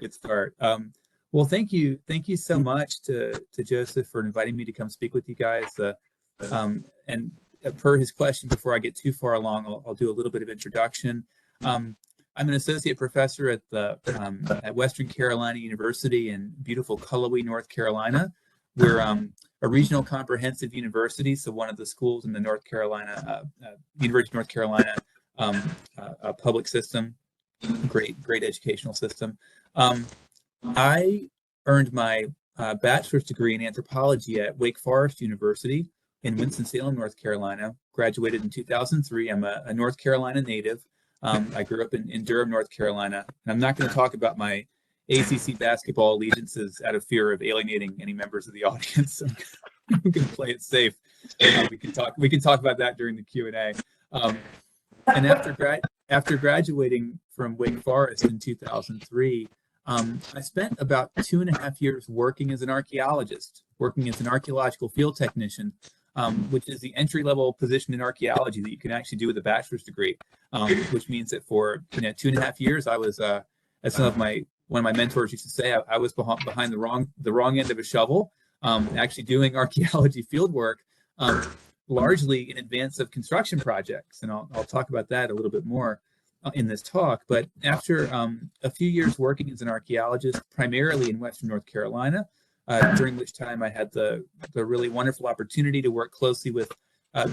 good start. Well, thank you so much to Joseph for inviting me to come speak with you guys. And per his question, before I get too far along, I'll do a little bit of introduction. I'm an associate professor at Western Carolina University in beautiful Cullowhee, North Carolina. We're a regional comprehensive university, so one of the schools in the University of North Carolina public system, great educational system. I earned my bachelor's degree in anthropology at Wake Forest University in Winston-Salem, North Carolina. Graduated in 2003. I'm a North Carolina native. I grew up in Durham, North Carolina. And I'm not going to talk about my ACC basketball allegiances out of fear of alienating any members of the audience. We can play it safe. We can talk about that during the Q&A. And after graduating from Wake Forest in 2003, I spent about 2.5 years working as an archaeologist, working as an archaeological field technician, which is the entry-level position in archaeology that you can actually do with a bachelor's degree, which means that for 2.5 years, I was, as one of my mentors used to say, I was behind the wrong end of a shovel, actually doing archaeology field work, largely in advance of construction projects, and I'll talk about that a little bit more in this talk. But after a few years working as an archaeologist, primarily in Western North Carolina, during which time I had the really wonderful opportunity to work closely with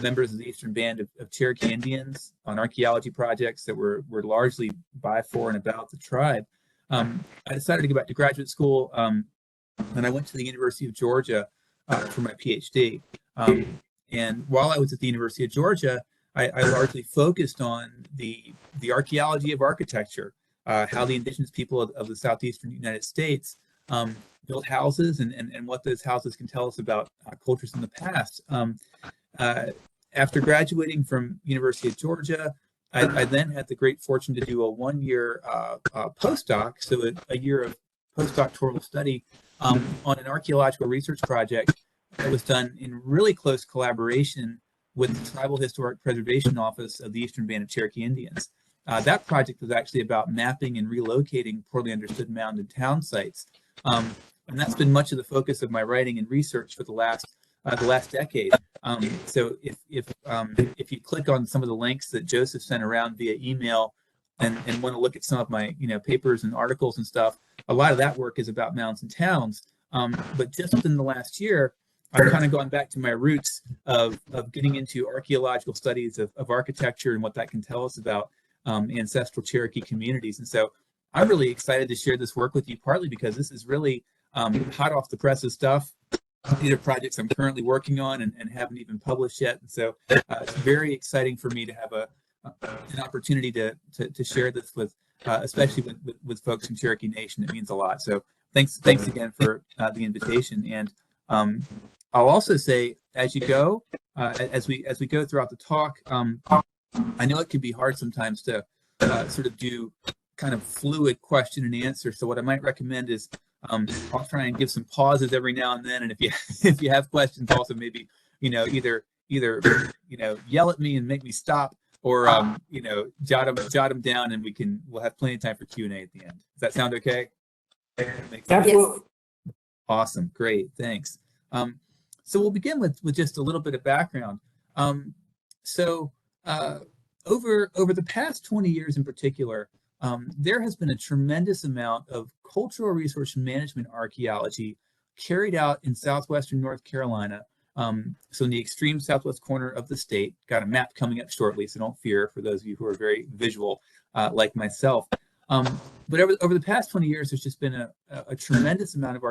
members of the Eastern Band of Cherokee Indians on archaeology projects that were largely by, for, and about the tribe. I decided to go back to graduate school, and I went to the University of Georgia for my Ph.D. And while I was at the University of Georgia, I largely focused on the archaeology of architecture, how the indigenous people of the southeastern United States built houses and what those houses can tell us about cultures in the past. After graduating from University of Georgia, I then had the great fortune to do a 1-year postdoc, so a year of postdoctoral study on an archaeological research project that was done in really close collaboration with the Tribal Historic Preservation Office of the Eastern Band of Cherokee Indians. That project was actually about mapping and relocating poorly understood mound and town sites. And that's been much of the focus of my writing and research for the last decade. So if you click on some of the links that Joseph sent around via email and want to look at some of my papers and articles and stuff, a lot of that work is about mounds and towns. But just within the last year, I've kind of gone back to my roots of getting into archaeological studies of architecture and what that can tell us about ancestral Cherokee communities. And so I'm really excited to share this work with you, partly because this is really hot off the presses stuff. These are projects I'm currently working on and haven't even published yet. And so it's very exciting for me to have an opportunity to share this with, especially with folks in Cherokee Nation. It means a lot. So thanks again for the invitation. And I'll also say, as you go, as we go throughout the talk, I know it can be hard sometimes to sort of do kind of fluid question and answer. So what I might recommend is I'll try and give some pauses every now and then, and if you have questions, also maybe either yell at me and make me stop, or jot them down, and we'll have plenty of time for Q&A at the end. Does that sound okay? Absolutely. Awesome, great, thanks. So we'll begin with just a little bit of background. Over the past 20 years in particular, there has been a tremendous amount of cultural resource management archaeology carried out in southwestern North Carolina. So in the extreme southwest corner of the state. Got a map coming up shortly, so don't fear for those of you who are very visual like myself. But over the past 20 years, there's just been a tremendous amount of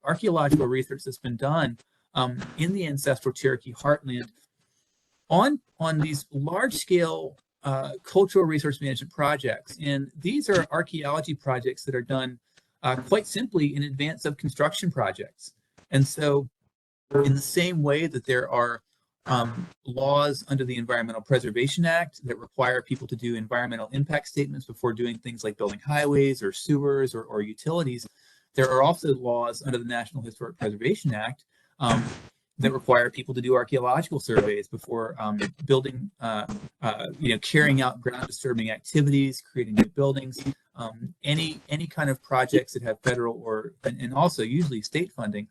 archaeological research that's been done in the ancestral Cherokee heartland on these large-scale cultural resource management projects. And these are archaeology projects that are done quite simply in advance of construction projects. And so in the same way that there are laws under the Environmental Preservation Act that require people to do environmental impact statements before doing things like building highways or sewers or utilities, there are also laws under the National Historic Preservation Act that require people to do archaeological surveys before building, carrying out ground disturbing activities, creating new buildings. any kind of projects that have federal and also usually state funding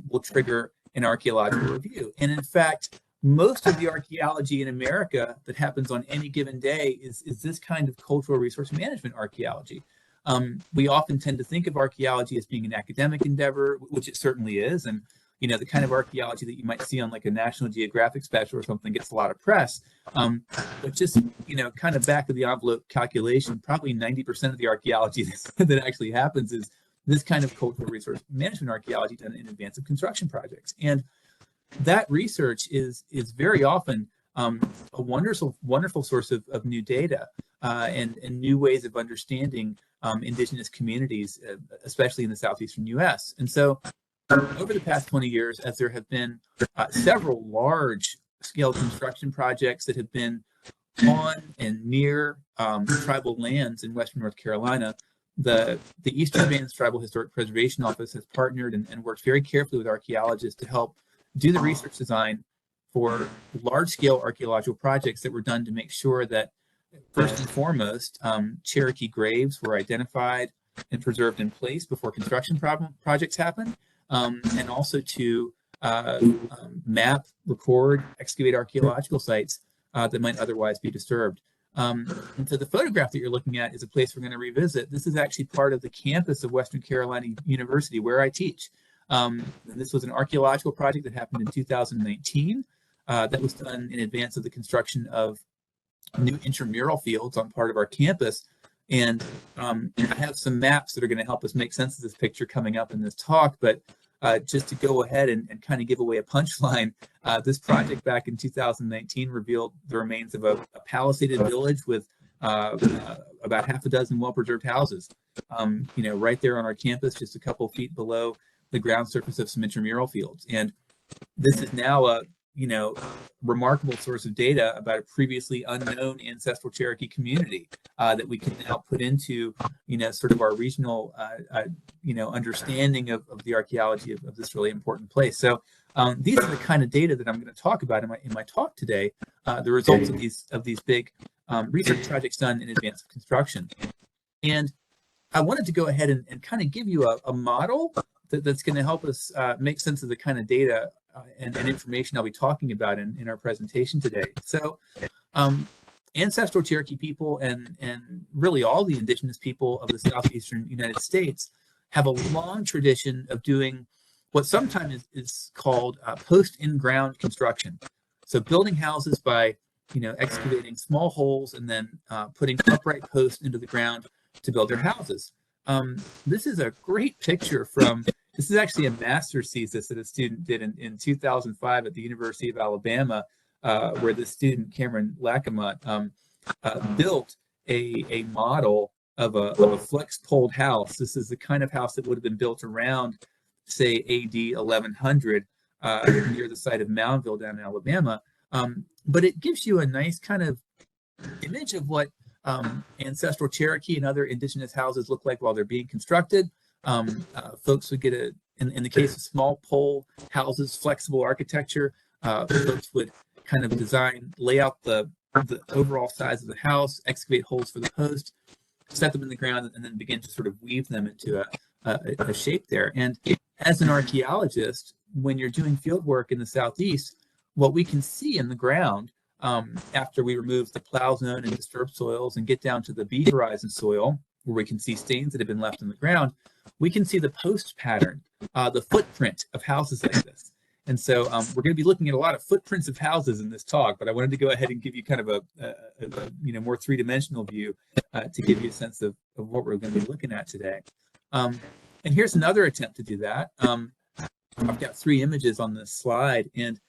will trigger an archaeological review. And in fact, most of the archaeology in America that happens on any given day is this kind of cultural resource management archaeology. We often tend to think of archaeology as being an academic endeavor, which it certainly is. And, you know, the kind of archaeology that you might see on like a National Geographic special or something gets a lot of press. But just, you know, kind of back of the envelope calculation, probably 90% of the archaeology that actually happens is this kind of cultural resource management archaeology done in advance of construction projects. And that research is very often a wonderful source of new data and new ways of understanding indigenous communities, especially in the southeastern U.S. And so over the past 20 years, as there have been several large-scale construction projects that have been on and near tribal lands in western North Carolina, the Eastern Bands Tribal Historic Preservation Office has partnered and worked very carefully with archaeologists to help do the research design for large-scale archaeological projects that were done to make sure that, first and foremost, Cherokee graves were identified and preserved in place before construction projects happened, and also to map, record, excavate archaeological sites that might otherwise be disturbed. And so the photograph that you're looking at is a place we're going to revisit. This is actually part of the campus of Western Carolina University, where I teach. This was an archaeological project that happened in 2019 that was done in advance of the construction of new intramural fields on part of our campus. And I have some maps that are going to help us make sense of this picture coming up in this talk. But just to go ahead and kind of give away a punchline, this project back in 2019 revealed the remains of a palisaded village with about half a dozen well-preserved houses, you know, right there on our campus, just a couple feet below the ground surface of some intramural fields. And this is now a, you know, remarkable source of data about a previously unknown ancestral Cherokee community that we can now put into, you know, sort of our regional, you know, understanding of the archaeology of this really important place. So these are the kind of data that I'm going to talk about in my talk today, the results of these big research projects done in advance of construction. And I wanted to go ahead and kind of give you a model that's going to help us make sense of the kind of data and information I'll be talking about in our presentation today. So ancestral Cherokee people and really all the indigenous people of the southeastern United States have a long tradition of doing what sometimes is called post-in-ground construction. So building houses by, you know, excavating small holes and then putting upright posts into the ground to build their houses. This is a great picture from, this is actually a master's thesis that a student did in 2005 at the University of Alabama, where the student, Cameron Lackamut, built a model of a flex-poled house. This is the kind of house that would have been built around, say, AD 1100, near the site of Moundville down in Alabama. But it gives you a nice kind of image of what ancestral Cherokee and other indigenous houses look like while they're being constructed. Folks would get in the case of small pole houses, flexible architecture, folks would kind of lay out the overall size of the house, excavate holes for the post, set them in the ground, and then begin to sort of weave them into a shape there. And as an archaeologist, when you're doing field work in the Southeast, what we can see in the ground after we remove the plow zone and disturbed soils and get down to the B horizon soil, where we can see stains that have been left in the ground, we can see the post pattern, the footprint of houses like this. And so we're going to be looking at a lot of footprints of houses in this talk, but I wanted to go ahead and give you kind of a you know, more three-dimensional view to give you a sense of what we're going to be looking at today. And here's another attempt to do that. I've got three images on this slide, and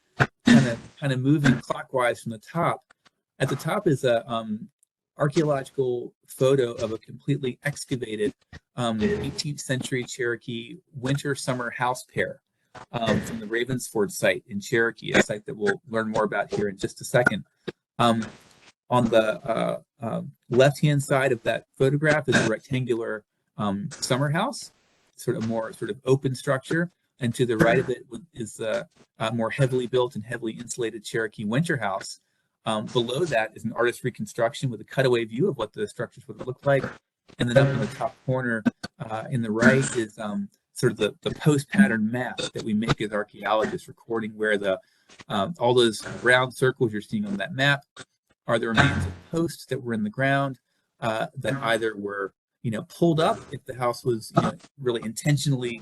kind of moving clockwise from the top. At the top is a archaeological photo of a completely excavated 18th century Cherokee winter-summer house pair from the Ravensford site in Cherokee, a site that we'll learn more about here in just a second. On the left-hand side of that photograph is a rectangular summer house, sort of open structure, and to the right of it is a more heavily built and heavily insulated Cherokee winter house. Below that is an artist reconstruction with a cutaway view of what the structures would look like. And then up in the top corner in the right is sort of the post pattern map that we make as archaeologists, recording where the all those round circles you're seeing on that map are the remains of posts that were in the ground that either were pulled up if the house was really intentionally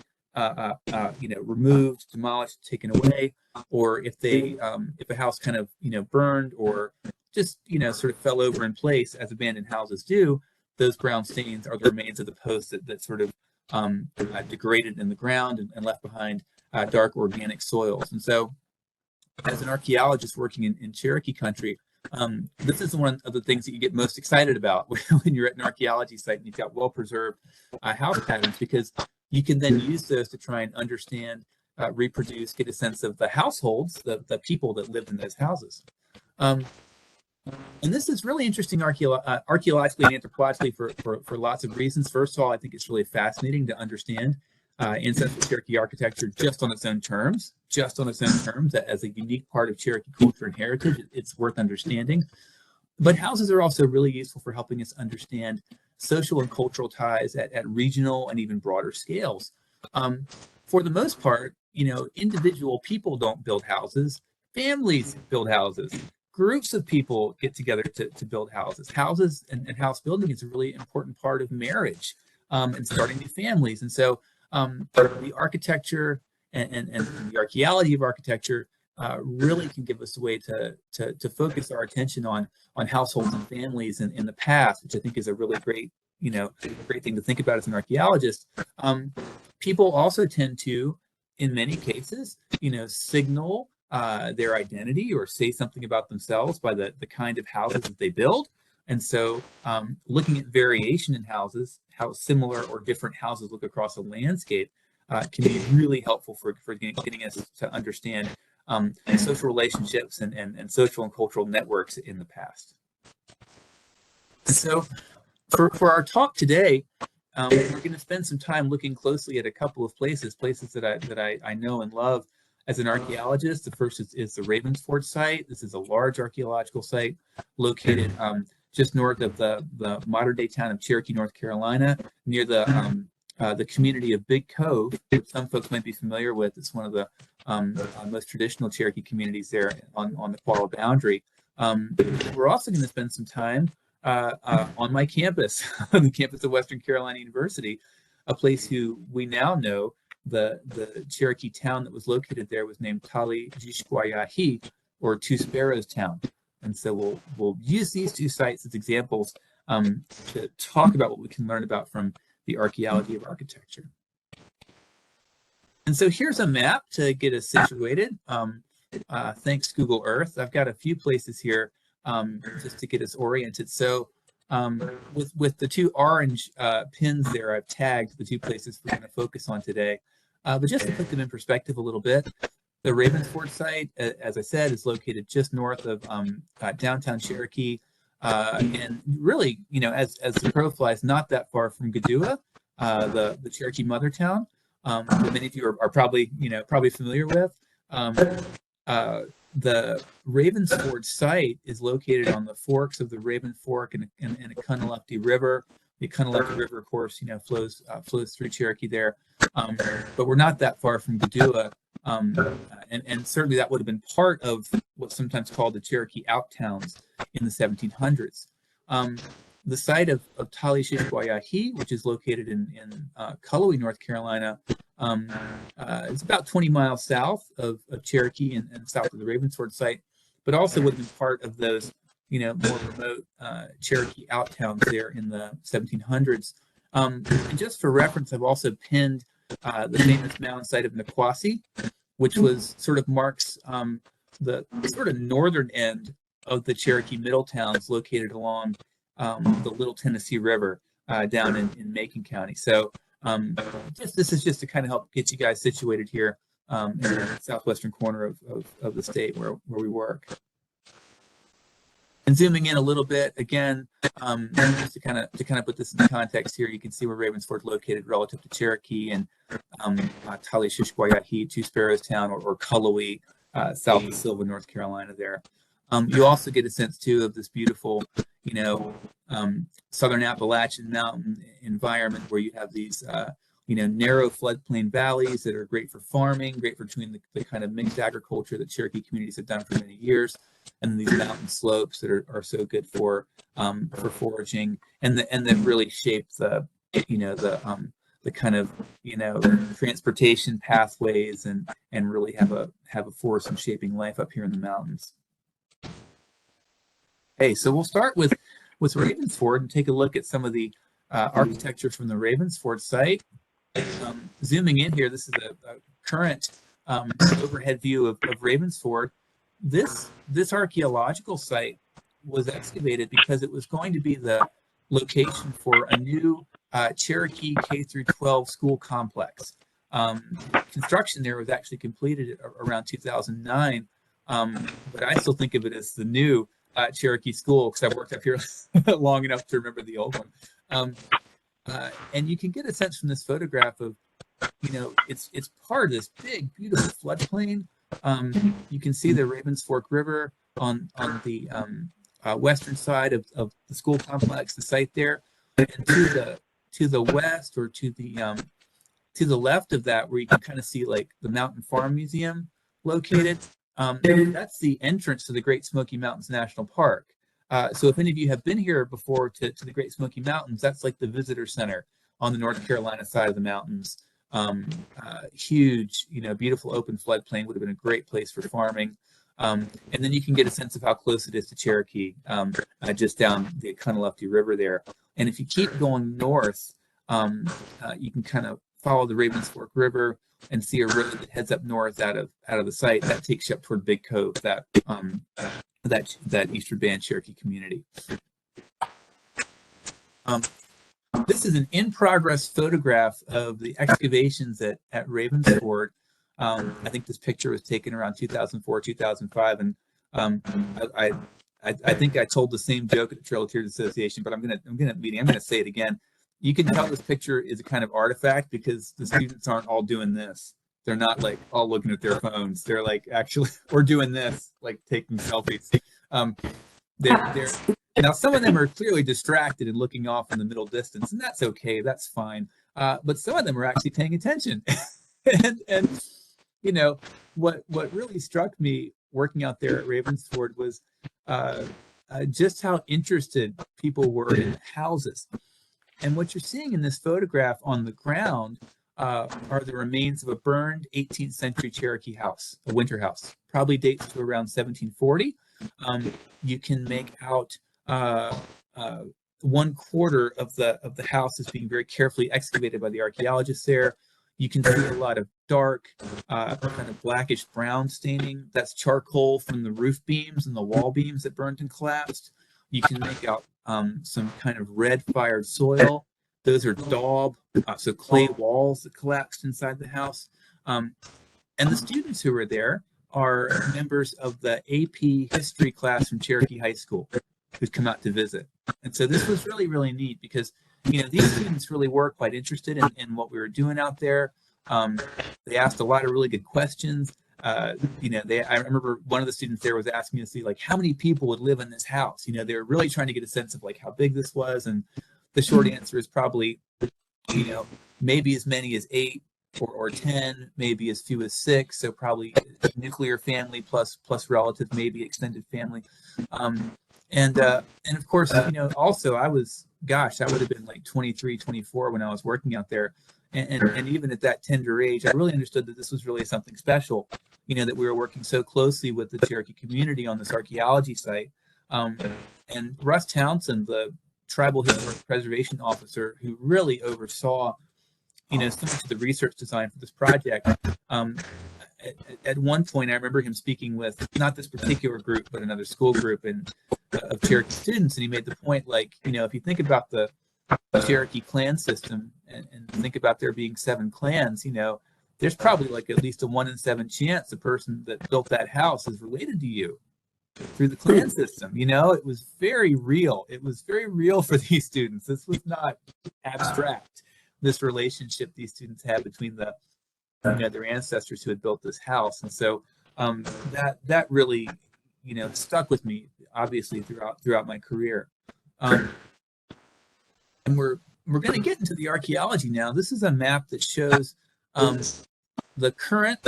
removed, demolished, taken away, or if they if a house kind of burned or just sort of fell over in place as abandoned houses do. Those brown stains are the remains of the posts that sort of degraded in the ground and left behind dark organic soils. And so, as an archaeologist working in Cherokee country, this is one of the things that you get most excited about when you're at an archaeology site and you've got well-preserved house patterns, because you can then use those to try and understand, reproduce, get a sense of the households, the people that lived in those houses. And this is really interesting archaeologically and anthropologically for lots of reasons. First of all, I think it's really fascinating to understand ancestral Cherokee architecture just on its own terms, as a unique part of Cherokee culture and heritage. It's worth understanding. But houses are also really useful for helping us understand social and cultural ties at regional and even broader scales. For the most part, individual people don't build houses, families build houses. Groups of people get together to build houses. Houses and house building is a really important part of marriage and starting new families. And so the architecture and the archaeology of architecture really can give us a way to focus our attention on households and families in the past, which I think is a really great thing to think about as an archaeologist. People also tend to, in many cases, signal their identity or say something about themselves by the kind of houses that they build. And so looking at variation in houses, how similar or different houses look across a landscape can be really helpful for getting us to understand social relationships and social and cultural networks in the past. And so for our talk today, we're going to spend some time looking closely at a couple of places that I know and love as an archaeologist. The first is the Ravensford site. This is a large archaeological site located just north of the modern-day town of Cherokee, North Carolina, near the community of Big Cove, which some folks might be familiar with. It's one of the most traditional Cherokee communities there on the Qualla boundary. We're also going to spend some time on my campus, on the campus of Western Carolina University, a place who we now know the Cherokee town that was located there was named Tali-Jishkwayahi, or Two Sparrows Town. And so we'll use these two sites as examples to talk about what we can learn about from the archaeology of architecture. And so here's a map to get us situated. Thanks, Google Earth. I've got a few places here just to get us oriented. So with the two orange pins there, I've tagged the two places we're going to focus on today. But just to put them in perspective a little bit, the Ravensford site, as I said, is located just north of downtown Cherokee, and really, as the crow flies, not that far from Gadua, the Cherokee mother town, that many of you are probably familiar with. The Ravensford site is located on the forks of the Raven Fork and the Cunalifty River. The Cunalifty River, of course, flows through Cherokee there, but we're not that far from Gadua, and certainly that would have been part of what's sometimes called the Cherokee out towns in the 1700s. The site of Tali-Jishkwayahi, which is located in Cullowhee, North Carolina, it's about 20 miles south of Cherokee and south of the Ravensford site, but also would have been part of those more remote Cherokee out towns there in the 1700s. And just for reference, I've also pinned the famous mound site of Niquosi, which marks the sort of northern end of the Cherokee Middle Towns located along the Little Tennessee River down in Macon County. So this is just to kind of help get you guys situated here in the southwestern corner of the state where we work. And zooming in a little bit again, just to kind of put this in context here, you can see where Ravensford is located relative to Cherokee and Tali-Jishkwayahi, Two Sparrows Town, or Cullowhee, south of Sylva, North Carolina there. You also get a sense too of this beautiful, southern Appalachian mountain environment where you have these, narrow floodplain valleys that are great for farming, great for doing the kind of mixed agriculture that Cherokee communities have done for many years, and then these mountain slopes that are so good for foraging, and that really shape the kind of transportation pathways and really have a force in shaping life up here in the mountains. Hey, so we'll start with Ravensford and take a look at some of the architecture from the Ravensford site. Zooming in here, this is a current overhead view of Ravensford. This archaeological site was excavated because it was going to be the location for a new Cherokee K through 12 school complex. Construction there was actually completed around 2009, but I still think of it as the new Cherokee school because I've worked up here long enough to remember the old one. And you can get a sense from this photograph of, it's part of this big, beautiful floodplain. You can see the Ravensfork River on the western side of the school complex, the site there, and to the west or to the left of that, where you can kind of see like the Mountain Farm Museum located. That's the entrance to the Great Smoky Mountains National Park. So if any of you have been here before to the Great Smoky Mountains, that's like the visitor center on the North Carolina side of the mountains. Huge, beautiful open floodplain, would have been a great place for farming. And then you can get a sense of how close it is to Cherokee, just down the Kahnawake River there. And if you keep going north, you can kind of follow the Ravensfork River and see a road that heads up north out of the site that takes you up toward Big Cove, that Eastern Band Cherokee community. This is an in-progress photograph of the excavations at Ravensford. I think this picture was taken around 2004, 2005, and I think I told the same joke at the Trail of Tears Association, but I'm gonna say it again. You can tell this picture is a kind of artifact because the students aren't all doing this. They're not like all looking at their phones. They're like actually, or doing this, like taking selfies. They're now, some of them are clearly distracted and looking off in the middle distance, and that's okay. That's fine. But some of them are actually paying attention. and what really struck me working out there at Ravensford was just how interested people were in houses. And what you're seeing in this photograph on the ground are the remains of a burned 18th century Cherokee house, a winter house, probably dates to around 1740. You can make out 1/4 of the house is being very carefully excavated by the archaeologists there. You can see a lot of dark, kind of blackish brown staining. That's charcoal from the roof beams and the wall beams that burned and collapsed. You can make out some kind of red fired soil. Those are daub, so clay walls that collapsed inside the house. And the students who were there are members of the AP history class from Cherokee High School who'd come out to visit. And so this was really, really neat because, these students really were quite interested in what we were doing out there. They asked a lot of really good questions. I remember one of the students there was asking me to see like how many people would live in this house. They were really trying to get a sense of like how big this was. And the short answer is probably, maybe as many as 8 or 10, maybe as few as 6. So probably nuclear family plus relative, maybe extended family. And of course, also I would have been like 23, 24 when I was working out there. And even at that tender age, I really understood that this was really something special, that we were working so closely with the Cherokee community on this archaeology site. And Russ Townsend, the tribal historic preservation officer who really oversaw, so much of the research design for this project. At one point, I remember him speaking with not this particular group, but another school group of Cherokee students, and he made the point, like, if you think about the Cherokee clan system and think about there being 7 clans, there's probably like at least a 1 in 7 chance the person that built that house is related to you through the clan system. It was very real. It was very real for these students. This was not abstract. This relationship these students had between their ancestors who had built this house. And so that really, stuck with me obviously throughout my career. And we're going to get into the archaeology now. This is a map that shows the current,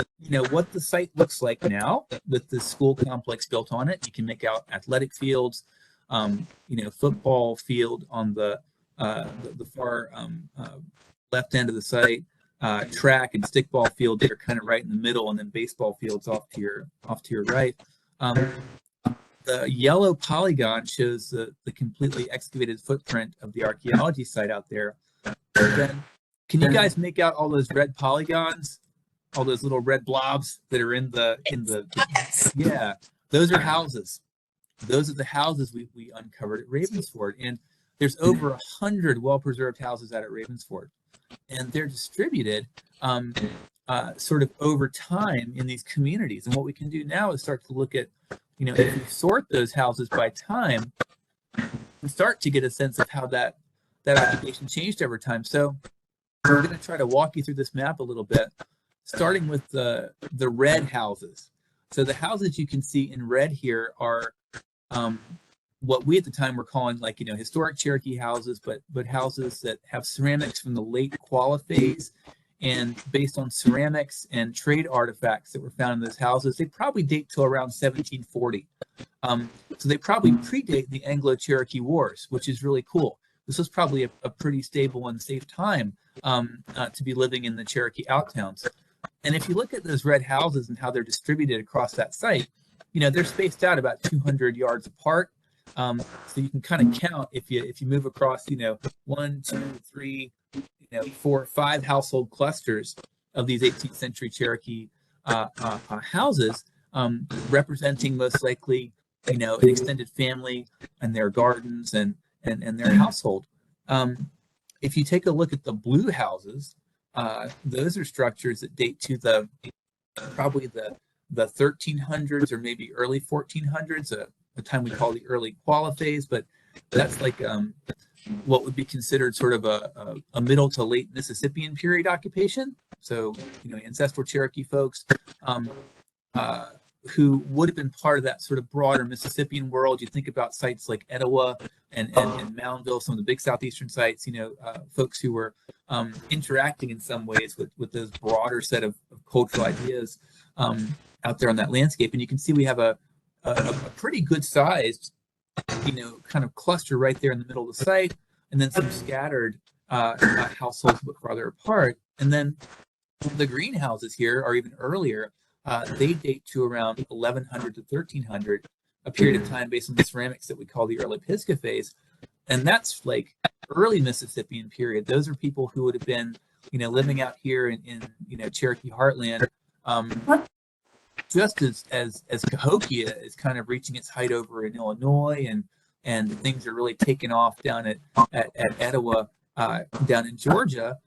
what the site looks like now with the school complex built on it. You can make out athletic fields, football field on the far left end of the site, track and stickball field that are kind of right in the middle, and then baseball fields off to your right. The yellow polygon shows the completely excavated footprint of the archaeology site out there. Then, can you guys make out all those red polygons, all those little red blobs that are in the Yes. yeah, those are houses. Those are the houses we uncovered at Ravensford, and there's over 100 well-preserved houses out at Ravensford, and they're distributed sort of over time in these communities. And what we can do now is start to look at, if we sort those houses by time, we start to get a sense of how that occupation changed over time. So we're going to try to walk you through this map a little bit, starting with the red houses. So the houses you can see in red here are what we at the time were calling historic Cherokee houses, but houses that have ceramics from the late Qualla phase, and based on ceramics and trade artifacts that were found in those houses, they probably date to around 1740. So they probably predate the Anglo-Cherokee Wars, which is really cool. This was probably a pretty stable and safe time to be living in the Cherokee outtowns. And if you look at those red houses and how they're distributed across that site, they're spaced out about 200 yards apart. So you can kind of count if you move across, 1, 2, 3, 4, 5 household clusters of these 18th century Cherokee houses, representing most likely, an extended family and their gardens and their household. If you take a look at the blue houses, those are structures that date to probably the 1300s or maybe early 1400s, a time we call the early Qualla phase, but that's like what would be considered sort of a middle to late Mississippian period occupation. So, ancestral Cherokee folks who would have been part of that sort of broader Mississippian world. You think about sites like Etowah and Moundville, some of the big southeastern sites, folks who were interacting in some ways with those broader set of cultural ideas out there on that landscape. And you can see we have a pretty good sized, kind of cluster right there in the middle of the site, and then some scattered households a bit farther apart. And then the greenhouses here are even earlier. They date to around 1100 to 1300, a period of time based on the ceramics that we call the early Pisgah phase. And that's like early Mississippian period. Those are people who would have been, living out here in Cherokee heartland, just as Cahokia is kind of reaching its height over in Illinois, and things are really taking off down at Etowah, down in Georgia,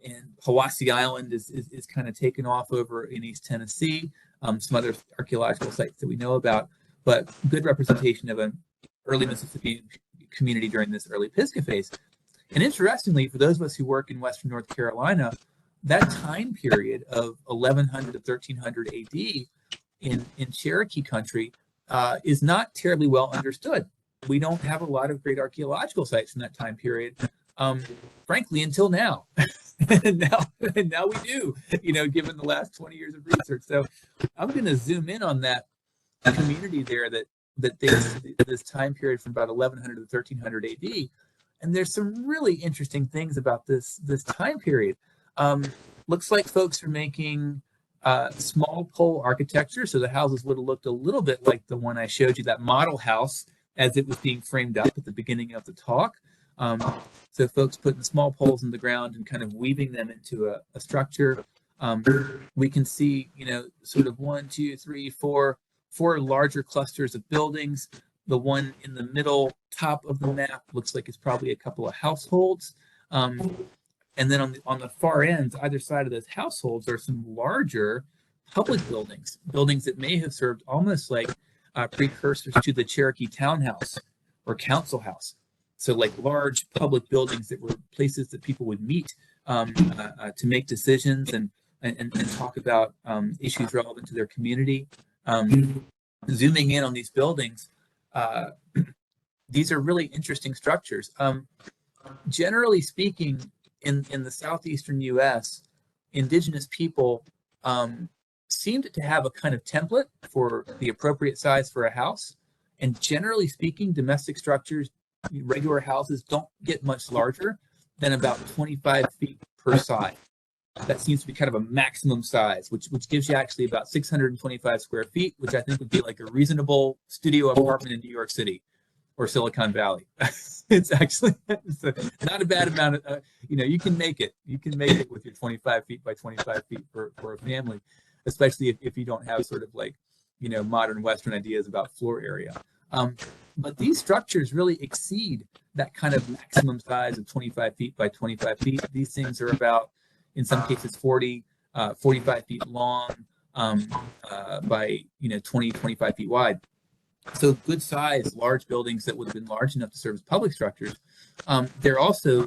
and Hiwassee Island is kind of taken off over in East Tennessee, some other archaeological sites that we know about, but good representation of an early Mississippi community during this early Pisgah phase. And interestingly, for those of us who work in Western North Carolina, that time period of 1100 to 1300 AD in Cherokee country is not terribly well understood. We don't have a lot of great archaeological sites in that time period, frankly, until now. and now we do, given the last 20 years of research. So I'm going to zoom in on that community there that dates this time period from about 1100 to 1300 AD. And there's some really interesting things about this time period. Looks like folks are making small pole architecture. So the houses would have looked a little bit like the one I showed you, that model house, as it was being framed up at the beginning of the talk. So folks putting small poles in the ground and kind of weaving them into a structure. We can see, sort of 1, 2, 3, 4 larger clusters of buildings. The one in the middle top of the map looks like it's probably a couple of households. And then on the far ends, either side of those households, are some larger public buildings that may have served almost like precursors to the Cherokee townhouse or council house. So like large public buildings that were places that people would meet to make decisions and talk about issues relevant to their community. Zooming in on these buildings, these are really interesting structures. Generally speaking, in the southeastern U.S., indigenous people seemed to have a kind of template for the appropriate size for a house. And generally speaking, domestic structures, regular houses, don't get much larger than about 25 feet per side. That seems to be kind of a maximum size, which gives you actually about 625 square feet, which I think would be like a reasonable studio apartment in New York City or Silicon Valley. It's actually not a bad amount of, you can make it. You can make it with your 25 feet by 25 feet for a family, especially if you don't have sort of like, modern Western ideas about floor area. But these structures really exceed that kind of maximum size of 25 feet by 25 feet. These things are about, in some cases, 45 feet long by 20, 25 feet wide. So good size, large buildings that would have been large enough to serve as public structures. They're also,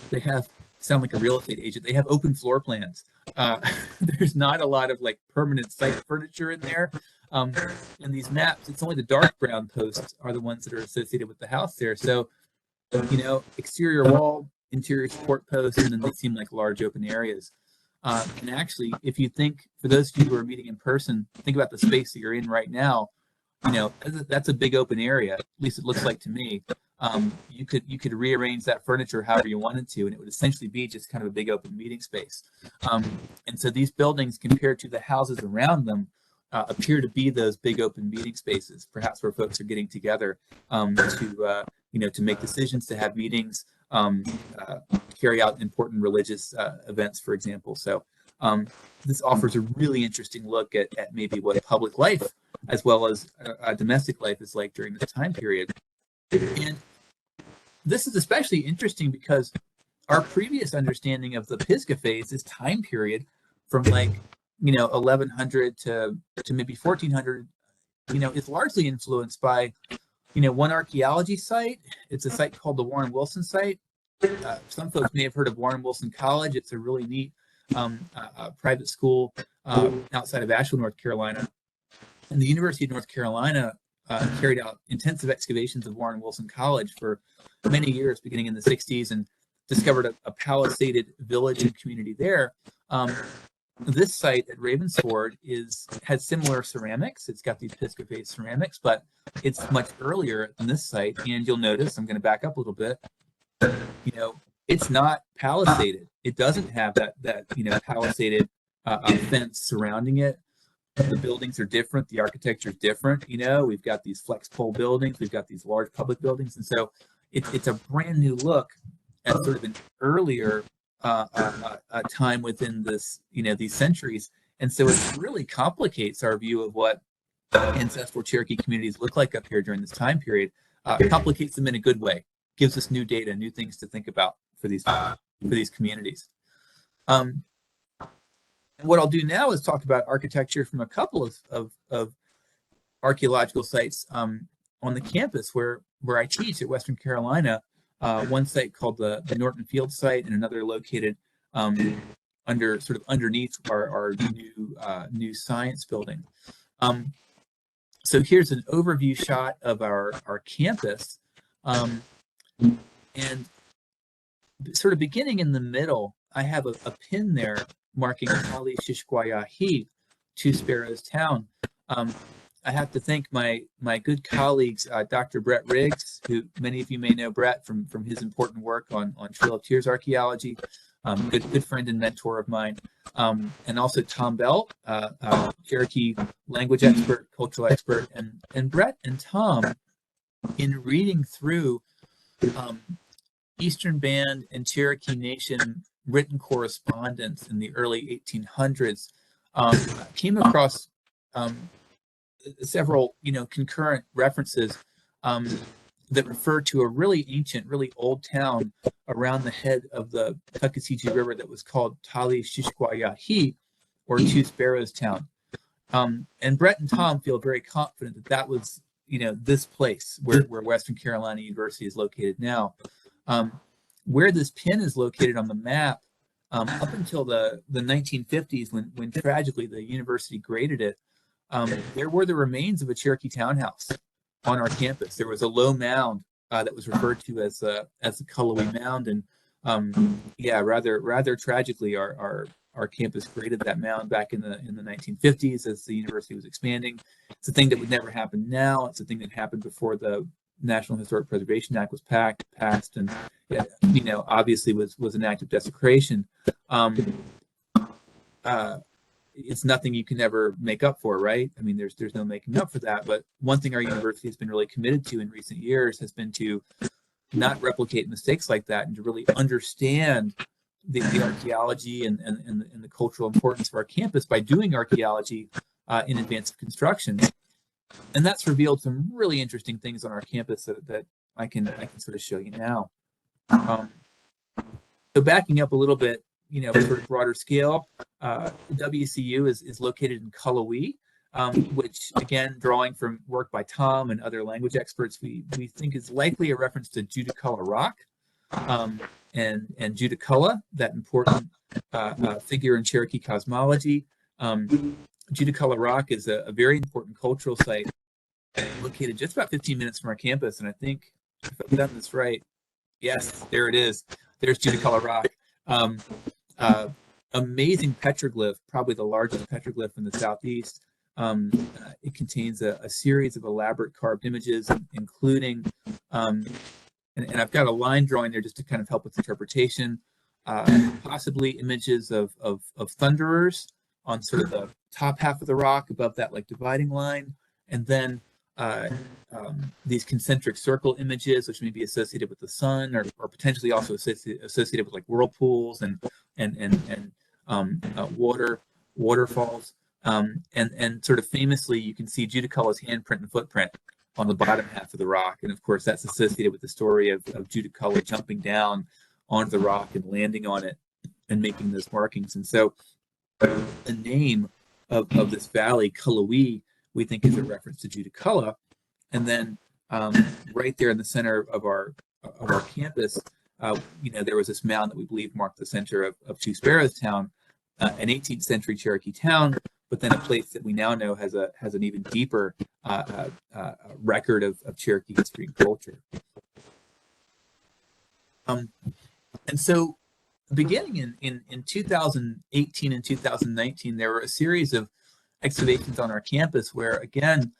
they have, sound like a real estate agent, they have open floor plans. There's not a lot of like permanent site furniture in there. In these maps, it's only the dark brown posts are the ones that are associated with the house there. So, exterior wall, interior support posts, and then they seem like large open areas. And actually, if you think, for those of you who are meeting in person, think about the space that you're in right now. That's a big open area. At least it looks like to me. You could rearrange that furniture however you wanted to, and it would essentially be just kind of a big open meeting space. And so these buildings, compared to the houses around them, appear to be those big open meeting spaces, perhaps where folks are getting together to make decisions, to have meetings, carry out important religious events, for example. So this offers a really interesting look at maybe what public life as well as domestic life is like during this time period. And this is especially interesting because our previous understanding of the Pisgah phase, this time period from like 1100 to maybe 1400, is largely influenced by one archaeology site. It's a site called the Warren Wilson site. Some folks may have heard of Warren Wilson College. It's a really neat private school outside of Asheville, North Carolina. And the University of North Carolina carried out intensive excavations of Warren Wilson College for many years, beginning in the 60s, and discovered a palisaded village and community there. This site at Ravensford has similar ceramics. It's got these Pisgah-based ceramics, but it's much earlier than this site. And you'll notice, I'm going to back up a little bit, it's not palisaded. It doesn't have that palisaded fence surrounding it. The buildings are different. The architecture is different. We've got these flex pole buildings. We've got these large public buildings. And so it's a brand new look at sort of an earlier time within this, these centuries. And so it really complicates our view of what ancestral Cherokee communities look like up here during this time period. Complicates them in a good way. Gives us new data, new things to think about for these communities. What I'll do now is talk about architecture from a couple of archaeological sites on the campus where I teach at Western Carolina. One site called the Norton Field site, and another located underneath our new science building. So here's an overview shot of our campus, and sort of beginning in the middle, I have a pin there marking Kali Shishkwayahi, Two Sparrows Town. I have to thank my good colleagues, Dr. Brett Riggs, who many of you may know Brett from his important work on Trail of Tears archaeology, good friend and mentor of mine, and also Tom Bell, Cherokee language expert, cultural expert, and Brett and Tom, in reading through Eastern Band and Cherokee Nation written correspondence in the early 1800s, came across several concurrent references that refer to a really ancient, really old town around the head of the Tuckasegee River that was called Tali Shishkwayahi, or Two Sparrows Town. And Brett and Tom feel very confident that was this place where Western Carolina University is located now. Where this pin is located on the map, up until the 1950s, when tragically the university graded it, there were the remains of a Cherokee townhouse on our campus. There was a low mound that was referred to as the Cullowhee Mound, and yeah, rather tragically, our campus created that mound back in the 1950s as the university was expanding. It's a thing that would never happen now. It's a thing that happened before the National Historic Preservation Act was passed, and obviously was an act of desecration. It's nothing you can ever make up for, right? I mean, there's no making up for that. But one thing our university has been really committed to in recent years has been to not replicate mistakes like that, and to really understand the archaeology and the cultural importance of our campus by doing archaeology in advance of construction. And that's revealed some really interesting things on our campus that I can sort of show you now. So backing up a little bit, sort of broader scale, WCU is located in Cullowhee, which, again, drawing from work by Tom and other language experts, we think is likely a reference to Judaculla rock, and Judaculla, that important figure in Cherokee cosmology. Judaculla rock is a very important cultural site located just about 15 minutes from our campus, and I think, if I've done this right, yes, there it is. There's Judaculla rock. Amazing petroglyph, probably the largest petroglyph in the Southeast. It contains a series of elaborate carved images, including, and I've got a line drawing there just to kind of help with interpretation, possibly images of thunderers on sort of the top half of the rock above that like dividing line, and then these concentric circle images, which may be associated with the sun, or potentially also associated with like whirlpools and waterfalls. And sort of famously, you can see Judaculla's handprint and footprint on the bottom half of the rock. And of course, that's associated with the story of Judaculla jumping down onto the rock and landing on it and making those markings. And so the name of this valley, Cullowhee, we think is a reference to Judaculla. And then right there in the center of our campus, there was this mound that we believe marked the center of Two Sparrows Town, an 18th century Cherokee town, but then a place that we now know has an even deeper record of Cherokee history and culture. And so beginning in 2018 and 2019, there were a series of excavations on our campus where, again,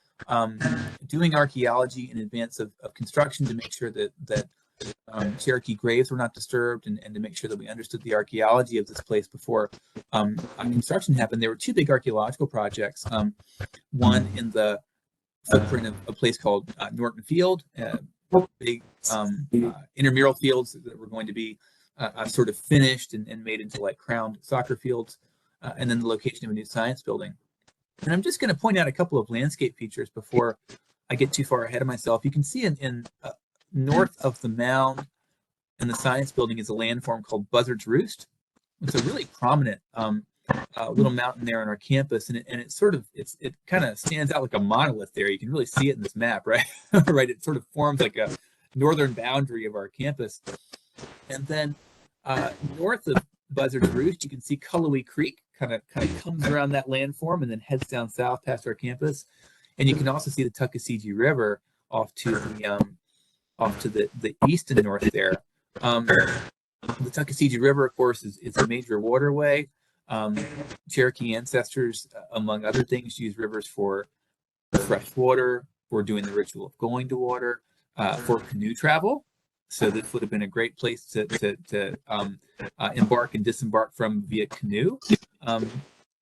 doing archaeology in advance of construction to make sure that Cherokee graves were not disturbed, and to make sure that we understood the archaeology of this place before construction happened. There were two big archaeological projects, one in the footprint of a place called Norton Field, big intramural fields that were going to be sort of finished and made into like crowned soccer fields, and then the location of a new science building. And I'm just going to point out a couple of landscape features before I get too far ahead of myself. You can see in north of the mound and the science building is a landform called Buzzard's Roost. It's a really prominent little mountain there on our campus, and it kind of stands out like a monolith there. You can really see it in this map, right? Right. It sort of forms like a northern boundary of our campus. And then north of Buzzard's Roost, you can see Cullowhee Creek kind of comes around that landform and then heads down south past our campus. And you can also see the Tuckasegee River off to the east and north there. The Tuckasegee River, of course, is a major waterway. Cherokee ancestors, among other things, use rivers for fresh water, for doing the ritual of going to water, for canoe travel. So this would have been a great place to embark and disembark from via canoe.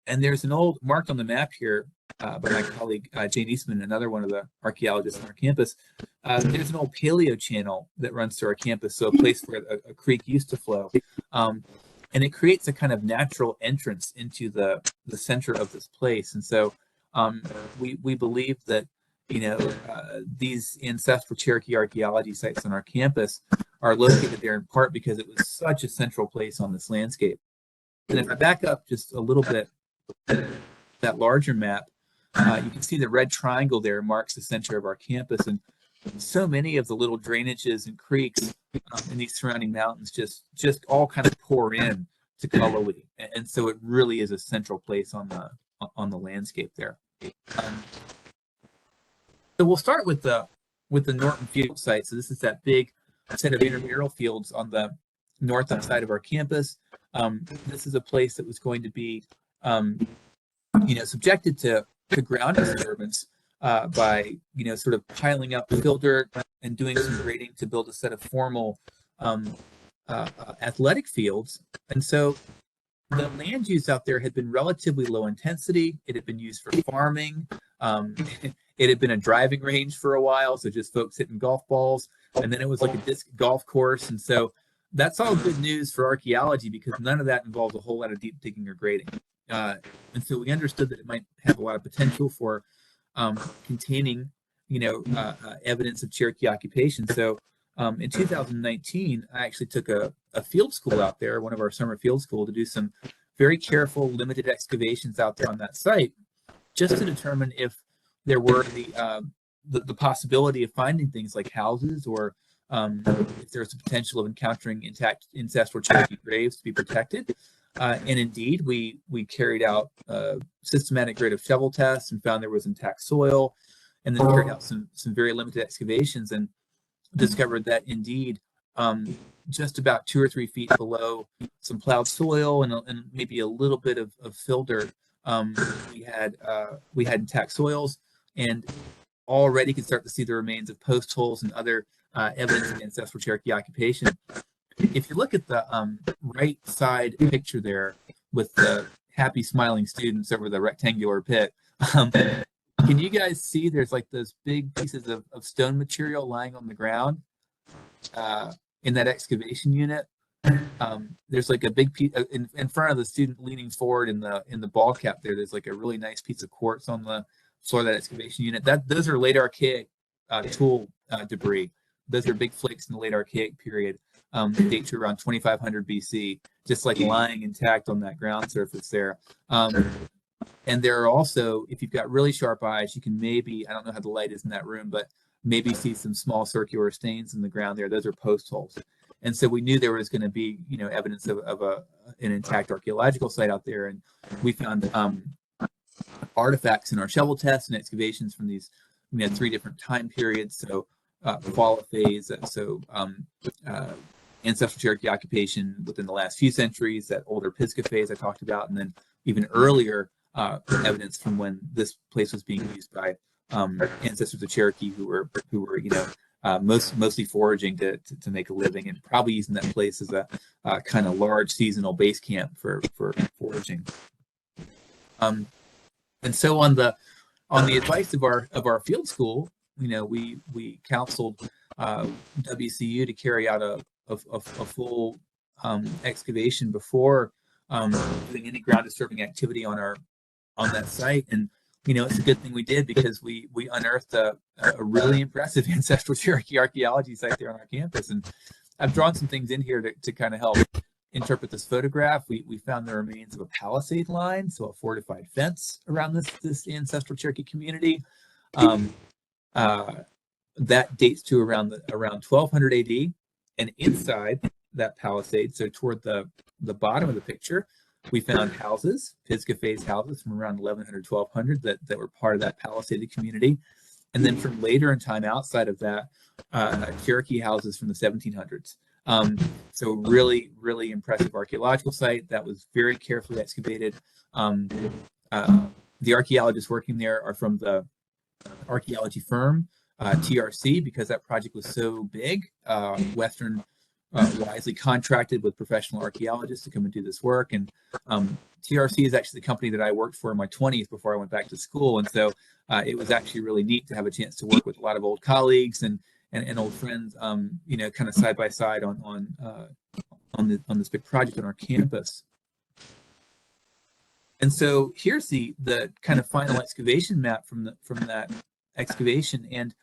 And there's an old, marked on the map here by my colleague Jane Eastman, another one of the archaeologists on our campus. There's an old paleo channel that runs through our campus, so a place where a creek used to flow. And it creates a kind of natural entrance into the center of this place. And so we believe that these ancestral Cherokee archaeology sites on our campus are located there in part because it was such a central place on this landscape. And if I back up just a little bit, that larger map, you can see the red triangle there marks the center of our campus, and so many of the little drainages and creeks in these surrounding mountains just all kind of pour in to Cullowhee, and so it really is a central place on the landscape there. Um, so we'll start with the Norton Field site. So this is that big set of intramural fields on the north side of our campus. This is a place that was going to be, subjected to ground disturbance by, sort of piling up fill dirt and doing some grading to build a set of formal athletic fields. And so the land use out there had been relatively low intensity. It had been used for farming. It had been a driving range for a while, so just folks hitting golf balls. And then it was like a disc golf course. And so that's all good news for archaeology because none of that involves a whole lot of deep digging or grading. And so we understood that it might have a lot of potential for containing, evidence of Cherokee occupation. So in 2019, I actually took a field school out there, one of our summer field school, to do some very careful, limited excavations out there on that site, just to determine if there were the possibility of finding things like houses, or if there's a potential of encountering intact ancestral Cherokee graves to be protected. And indeed, we carried out a systematic grade of shovel tests and found there was intact soil, and then carried out some very limited excavations and discovered that indeed, just about 2 or 3 feet below some plowed soil and maybe a little bit of fill dirt, we had intact soils, and already could start to see the remains of post holes and other evidence of ancestral Cherokee occupation. If you look at the right side picture there with the happy smiling students over the rectangular pit, can you guys see there's like those big pieces of stone material lying on the ground in that excavation unit? There's like a big piece in front of the student leaning forward in the ball cap there. There's like a really nice piece of quartz on the floor of that excavation unit. Those are late archaic tool debris. Those are big flakes in the late archaic period. Date to around 2500 BC, just like lying intact on that ground surface there. And there are also, if you've got really sharp eyes, you can maybe, I don't know how the light is in that room, but maybe see some small circular stains in the ground there. Those are post holes. And so we knew there was going to be, evidence of an intact archaeological site out there. And we found artifacts in our shovel tests and excavations from these, 3 different time periods. So Qualla phase, ancestral Cherokee occupation within the last few centuries, that older Pisgah phase I talked about, and then even earlier evidence from when this place was being used by ancestors of Cherokee who were mostly foraging to make a living, and probably using that place as a kind of large seasonal base camp for foraging. And so on the advice of our field school, we counseled WCU to carry out a full excavation before doing any ground disturbing activity on that site. And it's a good thing we did, because we unearthed a really impressive ancestral Cherokee archaeology site there on our campus. And I've drawn some things in here to kind of help interpret this photograph. We found the remains of a palisade line, so a fortified fence around this ancestral Cherokee community. That dates to around 1200 AD. And inside that palisade, so toward the bottom of the picture, we found houses, Pisgah phase houses from around 1100, 1200 that were part of that palisaded community. And then from later in time outside of that, Cherokee houses from the 1700s. So really, really impressive archaeological site that was very carefully excavated. The archaeologists working there are from the archaeology firm, TRC, because that project was so big. Western wisely contracted with professional archaeologists to come and do this work. And TRC is actually the company that I worked for in my 20s before I went back to school. And so it was actually really neat to have a chance to work with a lot of old colleagues and old friends, kind of side by side on this big project on our campus. And so here's the kind of final excavation map from that excavation. And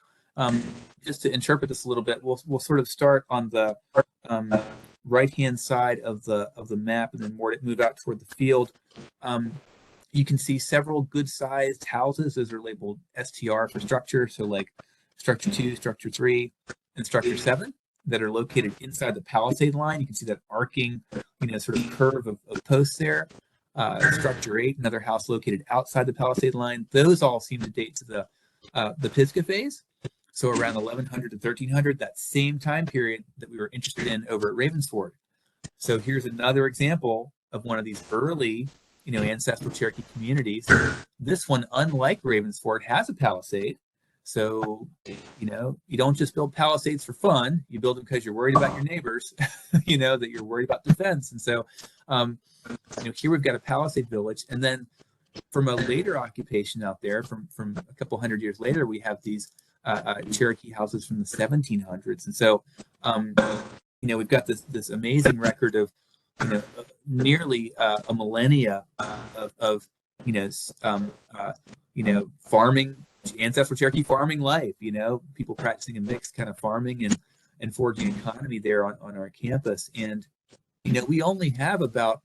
just to interpret this a little bit, we'll sort of start on the right-hand side of the map, and then move out toward the field. You can see several good-sized houses. Those are labeled STR for structure, so like structure 2, structure 3, and structure 7 that are located inside the palisade line. You can see that arcing, sort of curve of posts there. Structure 8, another house located outside the Palisade line. Those all seem to date to the Pisgah phase. So around 1100 to 1300, that same time period that we were interested in over at Ravensford. So here's another example of one of these early, ancestral Cherokee communities. This one, unlike Ravensford, has a palisade. So, you don't just build palisades for fun. You build them because you're worried about your neighbors, that you're worried about defense. And so, here we've got a palisade village. And then from a later occupation out there, from a couple hundred years later, we have these Cherokee houses from the 1700s. And so, we've got this amazing record of, nearly a millennia of farming, ancestral Cherokee farming life, people practicing a mixed kind of farming and foraging economy there on our campus. And, we only have about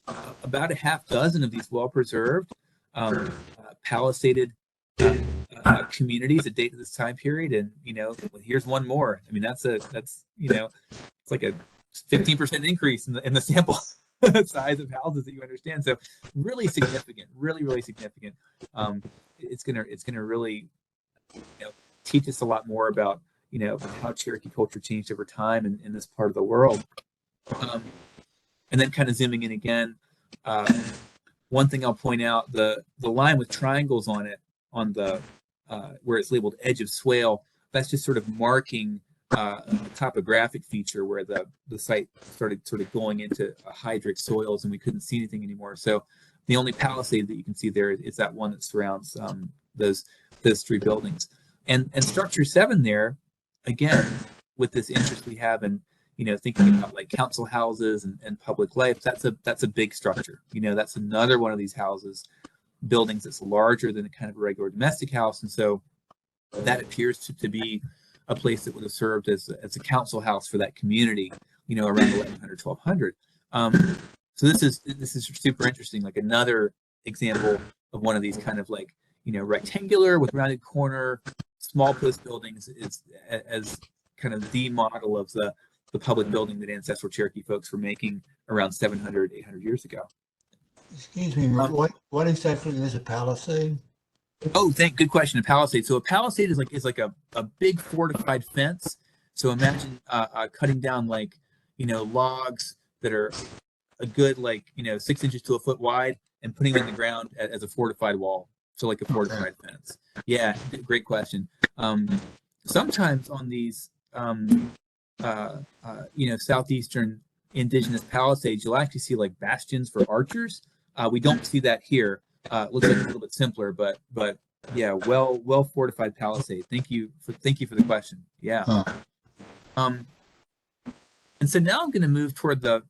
a half dozen of these well-preserved palisaded communities that date to this time period. And, here's one more. I mean, that's it's like a 15% increase in the sample size of houses that you understand. So really significant, really significant. It's gonna really teach us a lot more about how Cherokee culture changed over time in this part of the world. And then kind of zooming in again, one thing I'll point out, the line with triangles on it on the where it's labeled edge of swale, that's just sort of marking a topographic feature where the site started sort of going into hydric soils and we couldn't see anything anymore. So the only palisade that you can see there is that one that surrounds those three buildings. And structure 7 there, again, with this interest we have in thinking about like council houses and public life, that's a big structure. That's another one of these buildings that's larger than a kind of a regular domestic house. And so that appears to be a place that would have served as a council house for that community, around 1100, 1200. So this is super interesting, like another example of one of these kind of like, rectangular with rounded corner, small post buildings is as kind of the model of the public building that ancestral Cherokee folks were making around 700, 800 years ago. Excuse me, what exactly is a palisade? Oh, good question. A palisade. So a palisade is like a big fortified fence. So imagine cutting down like logs that are a good 6 inches to a foot wide and putting them in the ground as a fortified wall. So like a fortified fence. Yeah, great question. Sometimes on these southeastern indigenous palisades, you'll actually see like bastions for archers. We don't see that here. Looks like a little bit simpler, but yeah, well fortified palisade. Thank you for the question. Yeah. And so now I'm going to move toward the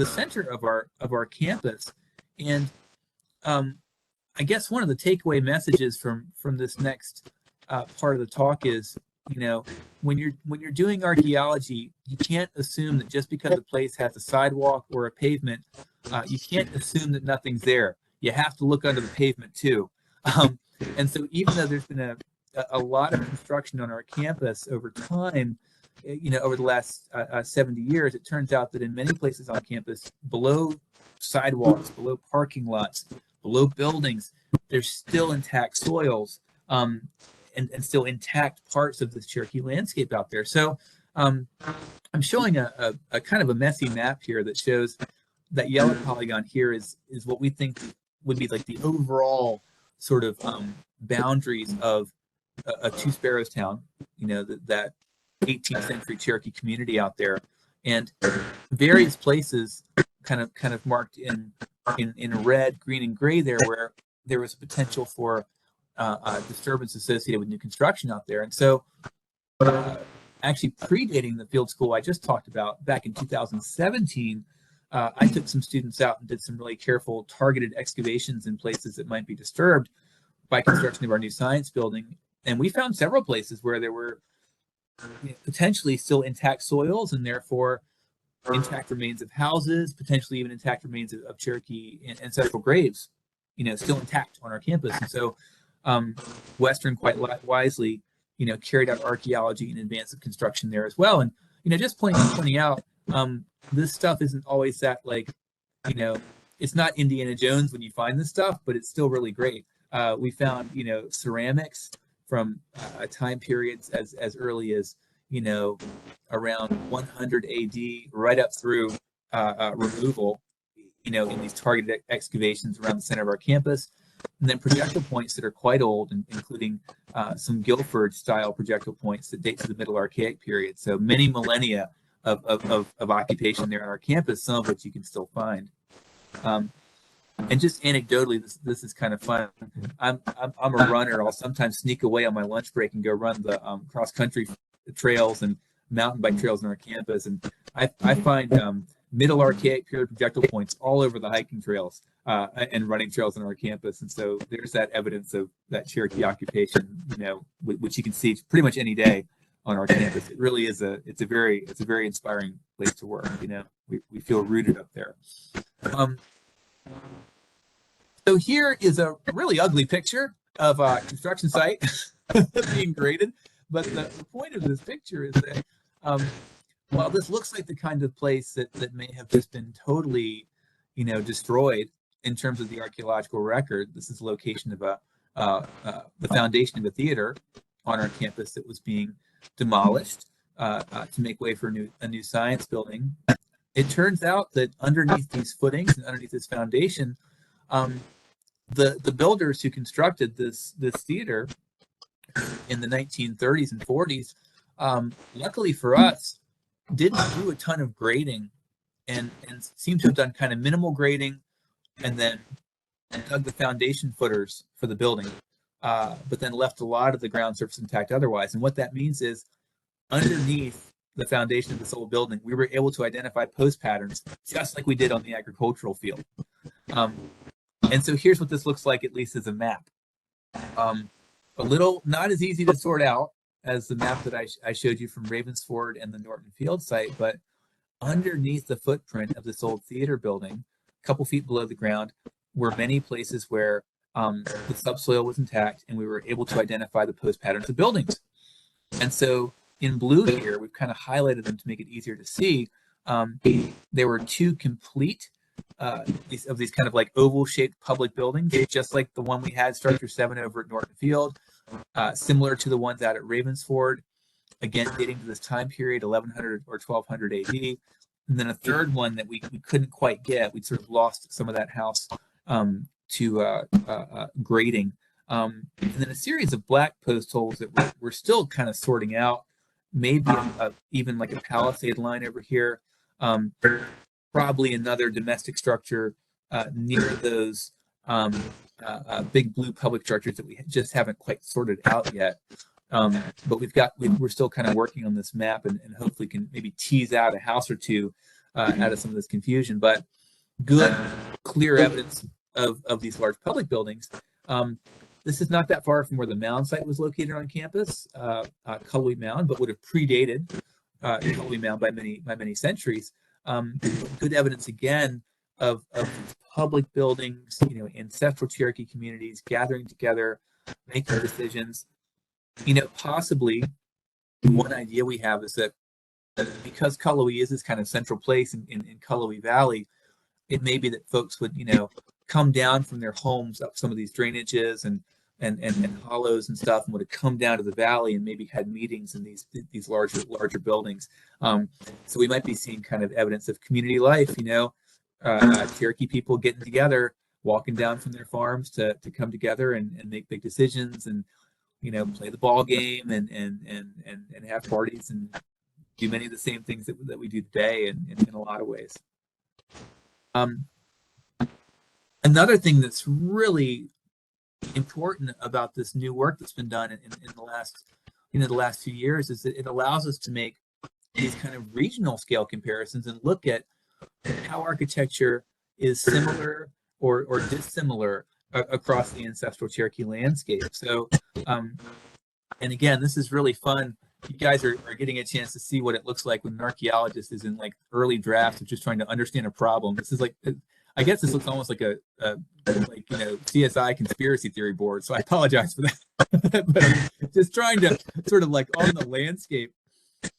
center of our campus, and I guess one of the takeaway messages from this next part of the talk is, when you're doing archaeology, you can't assume that just because a place has a sidewalk or a pavement, you can't assume that nothing's there. You have to look under the pavement too. And so even though there's been a lot of construction on our campus over time, over the last 70 years, it turns out that in many places on campus, below sidewalks, below parking lots, below buildings, there's still intact soils and still intact parts of the Cherokee landscape out there. So I'm showing a kind of a messy map here that shows that yellow polygon here is what we think would be like the overall sort of boundaries of a Two Sparrows town, that 18th century Cherokee community out there, and various places kind of marked in red, green, and gray there where there was potential for disturbance associated with new construction out there. And so actually predating the field school I just talked about, back in 2017, I took some students out and did some really careful targeted excavations in places that might be disturbed by construction of our new science building. And we found several places where there were potentially still intact soils and therefore intact remains of houses, potentially even intact remains of Cherokee ancestral graves, still intact on our campus. And so Western quite wisely, carried out archaeology in advance of construction there as well. And, just pointing out, this stuff isn't always that it's not Indiana Jones when you find this stuff, but it's still really great. We found, ceramics from time periods as early as, around 100 AD, right up through removal, in these targeted excavations around the center of our campus. And then projectile points that are quite old, including some Guilford-style projectile points that date to the Middle Archaic period. So many millennia of occupation there on our campus, some of which you can still find. And just anecdotally, this is kind of fun. I'm a runner. I'll sometimes sneak away on my lunch break and go run the cross country trails and mountain bike trails on our campus, and I find Middle Archaic period projectile points all over the hiking trails and running trails on our campus. And so there's that evidence of that Cherokee occupation, which you can see pretty much any day on our campus. It really is it's a very inspiring place to work. We feel rooted up there. So here is a really ugly picture of a construction site being graded. But the point of this picture is that while this looks like the kind of place that may have just been totally, destroyed in terms of the archaeological record, this is the location of the foundation of a theater on our campus that was being demolished to make way for a new science building. It turns out that underneath these footings and underneath this foundation, the builders who constructed this theater in the 1930s and 40s, luckily for us, didn't do a ton of grading and seemed to have done kind of minimal grading and then dug the foundation footers for the building, but then left a lot of the ground surface intact otherwise. And what that means is underneath the foundation of this old building, we were able to identify post patterns just like we did on the agricultural field. And so here's what this looks like, at least as a map. A little not as easy to sort out as the map that I showed you from Ravensford and the Norton Field site, but underneath the footprint of this old theater building, a couple feet below the ground, were many places where the subsoil was intact and we were able to identify the post patterns of buildings. And so in blue here, we've kind of highlighted them to make it easier to see. There were two complete these kind of like oval-shaped public buildings, just like the one we had, Structure 7 over at Norton Field, similar to the ones out at Ravensford, again dating to this time period, 1100 or 1200 AD. And then a third one that we couldn't quite get. We'd sort of lost some of that house to grading. And then a series of black post holes that we're still kind of sorting out. Maybe even like a palisade line over here. Probably another domestic structure near those big blue public structures that we just haven't quite sorted out yet. But we're still kind of working on this map and hopefully can maybe tease out a house or two out of some of this confusion. But good, clear evidence of these large public buildings. This is not that far from where the mound site was located on campus, Cullowhee Mound, but would have predated Cullowhee Mound by many centuries. Good evidence again of public buildings, ancestral Cherokee communities gathering together, making decisions. Possibly one idea we have is that because Cullowhee is this kind of central place in Cullowhee Valley, it may be that folks would, come down from their homes up some of these drainages and hollows and stuff, and would have come down to the valley and maybe had meetings in these larger buildings. So we might be seeing kind of evidence of community life, Cherokee people getting together, walking down from their farms to come together and make big decisions and play the ball game and have parties and do many of the same things that we do today in a lot of ways. Another thing that's really important about this new work that's been done in the last few years is that it allows us to make these kind of regional scale comparisons and look at how architecture is similar or dissimilar across the ancestral Cherokee landscape. So, and again, this is really fun. You guys are getting a chance to see what it looks like when an archaeologist is in like early drafts of just trying to understand a problem. This is like, I guess this looks almost like a CSI conspiracy theory board. So I apologize for that. But I'm just trying to sort of like on the landscape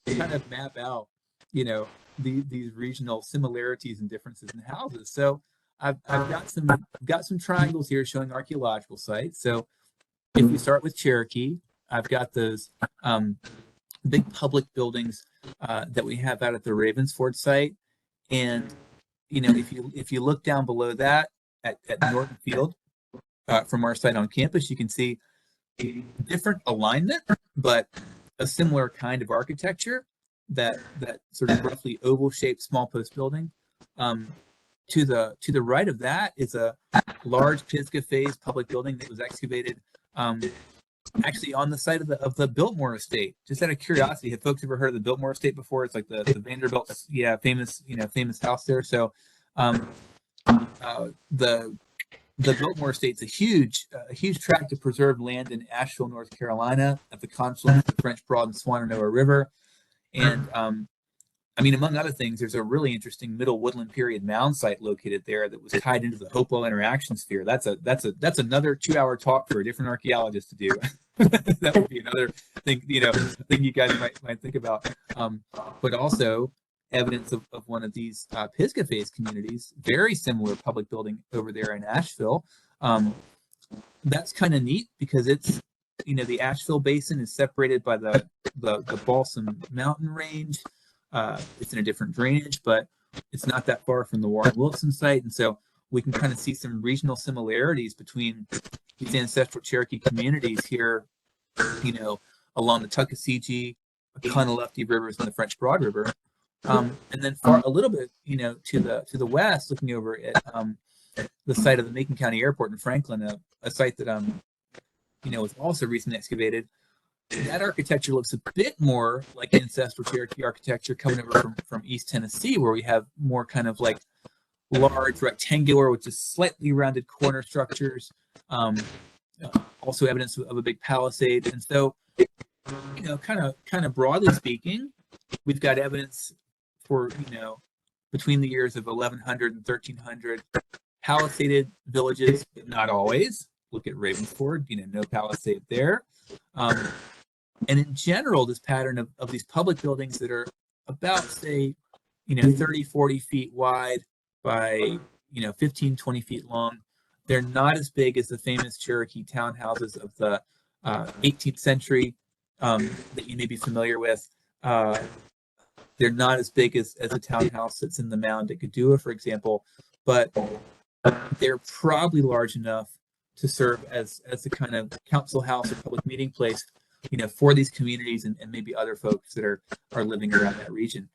kind of map out, these regional similarities and differences in houses. So I've got some triangles here showing archaeological sites. So if we start with Cherokee, I've got those big public buildings that we have out at the Ravensford site, and if you look down below that at Norton Field from our site on campus, you can see different alignment, but a similar kind of architecture. That sort of roughly oval-shaped small post building. To the right of that is a large Pisgah phase public building that was excavated actually on the site of the Biltmore estate. Just out of curiosity, have folks ever heard of the Biltmore estate before? It's like the Vanderbilt, famous house there. So the Biltmore estate's a huge tract of preserved land in Asheville, North Carolina, at the confluence of the French Broad and Shenandoah River. And among other things, there's a really interesting Middle Woodland period mound site located there that was tied into the Hopewell interaction sphere. That's another 2-hour talk for a different archaeologist to do. That would be another thing, thing you guys might think about. But also evidence of one of these Pisgah phase communities, very similar public building over there in Asheville. That's kind of neat because it's, the Asheville Basin is separated by the Balsam Mountain Range. It's in a different drainage, but it's not that far from the Warren Wilson site. And so we can kind of see some regional similarities between these ancestral Cherokee communities here, along the Tuckasegee, Conalefty rivers, and the French Broad River. And then a little bit, to the west, looking over at the site of the Macon County Airport in Franklin, a site that was also recently excavated. That architecture looks a bit more like ancestral Cherokee architecture coming over from East Tennessee, where we have more kind of like large rectangular with just slightly rounded corner structures. Also evidence of a big palisade. And so, kind of broadly speaking, we've got evidence for, between the years of 1100 and 1300, palisaded villages, but not always. Look at Ravensford, no palisade there. And in general, this pattern of these public buildings that are about, say, 30, 40 feet wide by, 15, 20 feet long, they're not as big as the famous Cherokee townhouses of the 18th century that you may be familiar with. They're not as big as a townhouse that's in the mound at Gadua, for example, but they're probably large enough to serve as a kind of council house or public meeting place, for these communities and maybe other folks that are living around that region.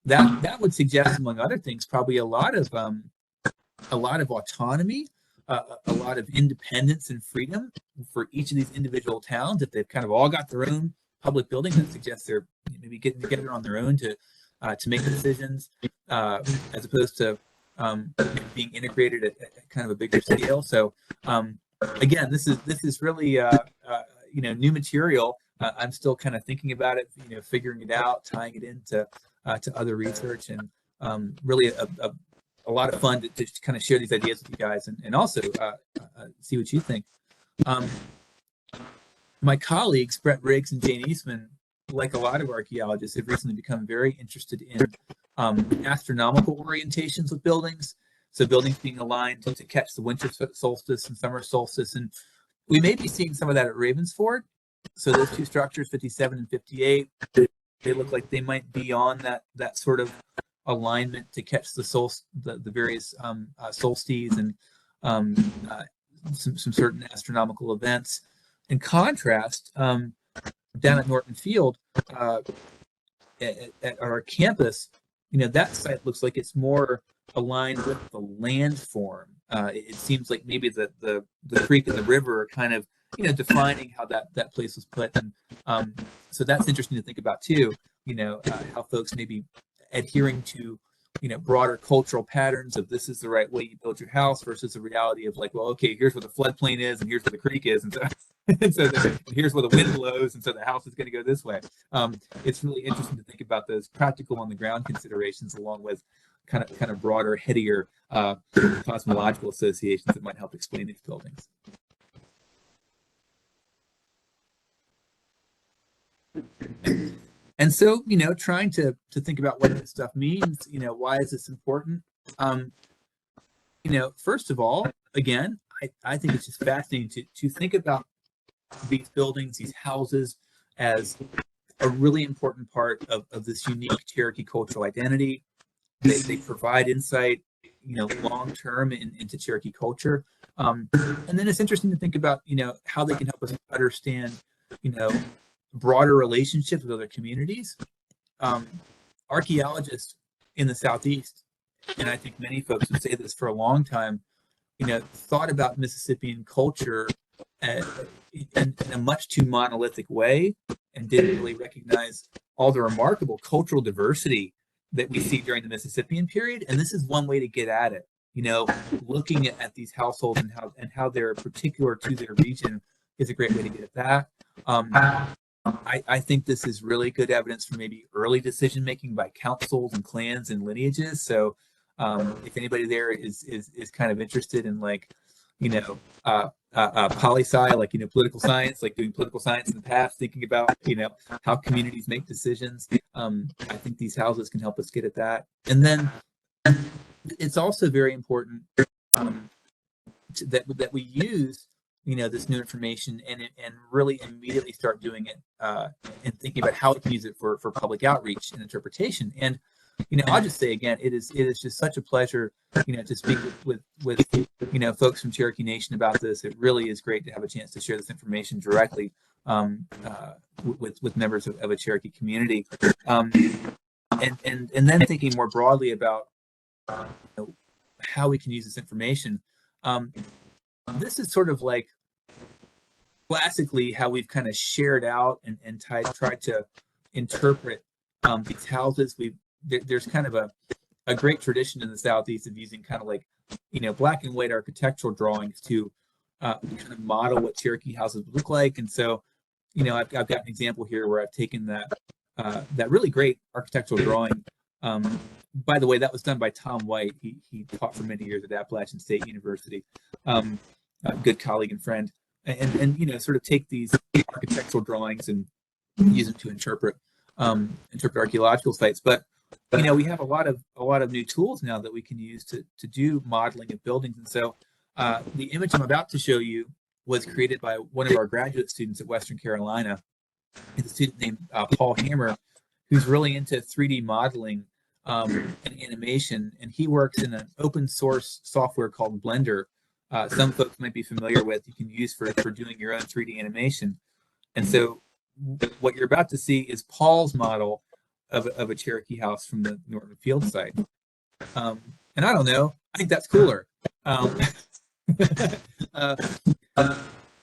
That would suggest, among other things, probably a lot of autonomy, a lot of independence and freedom for each of these individual towns. If they've kind of all got their own public building, that suggests they're maybe getting together on their own to make decisions, as opposed to being integrated at kind of a bigger scale. So again, this is really new material. I'm still kind of thinking about it, figuring it out, tying it into to other research, and really a lot of fun to kind of share these ideas with you guys, and also see what you think. My colleagues, Brett Riggs and Jane Eastman, like a lot of archaeologists, have recently become very interested in astronomical orientations of buildings. So buildings being aligned to catch the winter solstice and summer solstice. And we may be seeing some of that at Ravensford. So those two structures, 57 and 58, they look like they might be on that sort of alignment to catch the various solstices and some certain astronomical events. In contrast, down at Norton Field, at our campus, that site looks like it's more aligned with the landform. It seems like maybe the creek and the river are kind of defining how that place was put, and so that's interesting to think about too. How folks may be adhering to broader cultural patterns of this is the right way you build your house versus the reality of like, well, okay, here's where the floodplain is and here's where the creek is, and so here's where the wind blows, and so the house is going to go this way. It's really interesting to think about those practical on the ground considerations along with kind of broader, headier cosmological associations that might help explain these buildings. And so, trying to think about what this stuff means, why is this important? first of all, again, I think it's just fascinating to think about these buildings, these houses, as a really important part of this unique Cherokee cultural identity. They provide insight, long term into Cherokee culture. And then it's interesting to think about, how they can help us understand, broader relationships with other communities. Archaeologists in the Southeast, and I think many folks would say this for a long time, thought about Mississippian culture in a much too monolithic way, and didn't really recognize all the remarkable cultural diversity that we see during the Mississippian period. And this is one way to get at it, looking at these households and how they're particular to their region is a great way to get at that. I think this is really good evidence for maybe early decision making by councils and clans and lineages. So if anybody there is kind of interested in poli-sci, political science, like doing political science in the past, thinking about how communities make decisions, I think these houses can help us get at that. And then it's also very important that we use this new information and really immediately start doing it and thinking about how we can use it for public outreach and interpretation. And I'll just say again, it is just such a pleasure, to speak with folks from Cherokee Nation about this. It really is great to have a chance to share this information directly with members of a Cherokee community, and then thinking more broadly about how we can use this information. This is sort of like classically how we've kind of shared out and tried to interpret these houses. There's kind of a great tradition in the Southeast of using kind of like, black and white architectural drawings to kind of model what Cherokee houses would look like. And so, I've got an example here where I've taken that really great architectural drawing. By the way, that was done by Tom White. He taught for many years at Appalachian State University, a good colleague and friend, and sort of take these architectural drawings and use them to interpret archaeological sites. But we have a lot of new tools now that we can use to do modeling of buildings. And so the image I'm about to show you was created by one of our graduate students at Western Carolina. It's a student named Paul Hammer, who's really into 3D modeling and animation, and he works in an open source software called Blender. Some folks might be familiar with, you can use for doing your own 3D animation. And so what you're about to see is Paul's model of a Cherokee house from the Norton Field site. And I don't know, I think that's cooler.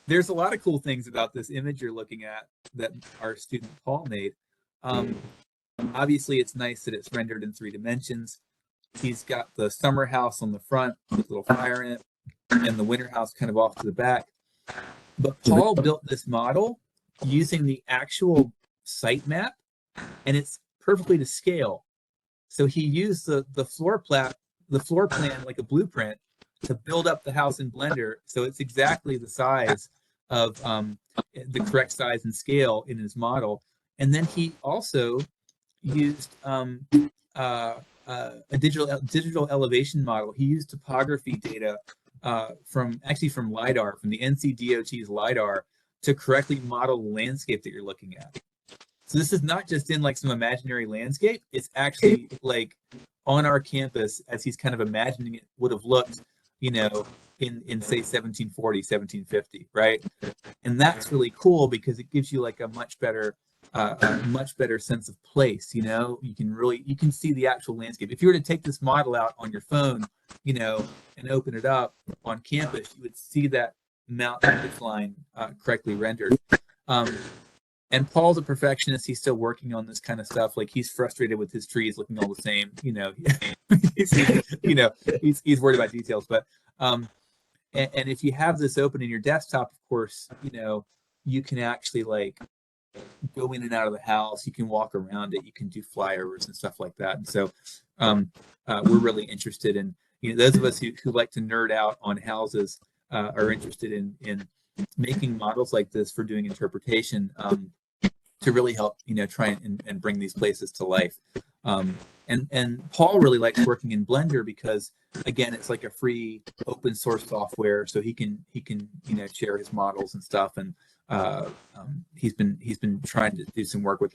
There's a lot of cool things about this image you're looking at that our student Paul made. Obviously, it's nice that it's rendered in 3 dimensions. He's got the summer house on the front with a little fire in it, and the winter house kind of off to the back. But Paul built this model using the actual site map, and it's perfectly to scale. So he used the floor plan like a blueprint to build up the house in Blender, so it's exactly the size of the correct size and scale in his model. And then he also used a digital elevation model. He used topography data from LiDAR, from the NCDOT's LiDAR, to correctly model the landscape that you're looking at. So this is not just in like some imaginary landscape, it's actually like on our campus as he's kind of imagining it would have looked, in say 1740, 1750, right? And that's really cool because it gives you like a much better sense of place. You can see the actual landscape. If you were to take this model out on your phone, and open it up on campus, you would see that mountain ridge correctly rendered. And Paul's a perfectionist. He's still working on this kind of stuff. Like, he's frustrated with his trees looking all the same. He's worried about details. But and if you have this open in your desktop, of course, you can actually like go in and out of the house. You can walk around it. You can do flyovers and stuff like that. And so we're really interested in, those of us who like to nerd out on houses are interested in making models like this for doing interpretation. to really help, try and bring these places to life. And Paul really likes working in Blender because, again, it's like a free open source software, so he can share his models and stuff. And he's been trying to do some work with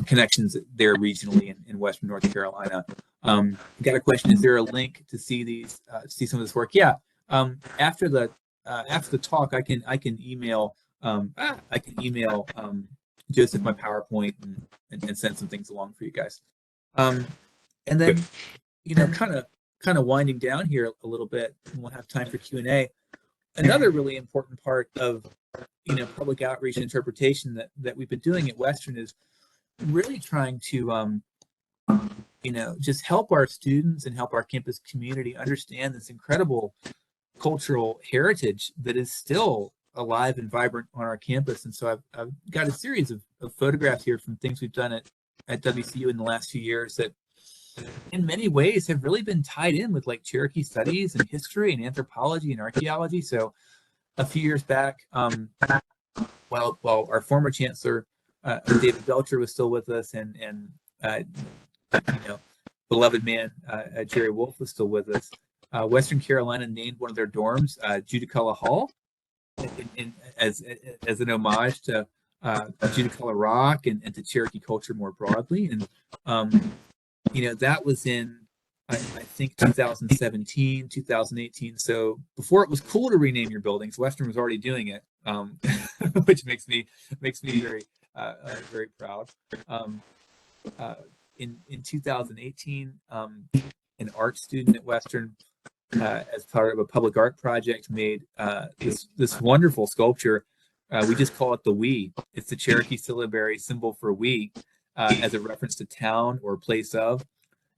connections there regionally in Western North Carolina. Got a question: is there a link to see some of this work? Yeah. After the talk, I can email Joseph my PowerPoint and send some things along for you guys. And then kind of winding down here a little bit, and we'll have time for Q&A. Another really important part of public outreach and interpretation that we've been doing at Western is really trying to just help our students and help our campus community understand this incredible cultural heritage that is still alive and vibrant on our campus. And so I've got a series of photographs here from things we've done at WCU in the last few years that in many ways have really been tied in with Cherokee studies and history and anthropology and archaeology. So a few years back, while our former chancellor, David Belcher, was still with us, and beloved man, Jerry Wolf, was still with us, Western Carolina named one of their dorms Judiculla Hall as an homage to Judiculla Rock and to Cherokee culture more broadly. And that was in I think 2017, 2018. So before it was cool to rename your buildings, Western was already doing it, which makes me very very proud. In 2018, an art student at Western, as part of a public art project, made this wonderful sculpture. We just call it the we. It's the Cherokee syllabary symbol for we, as a reference to town or place of,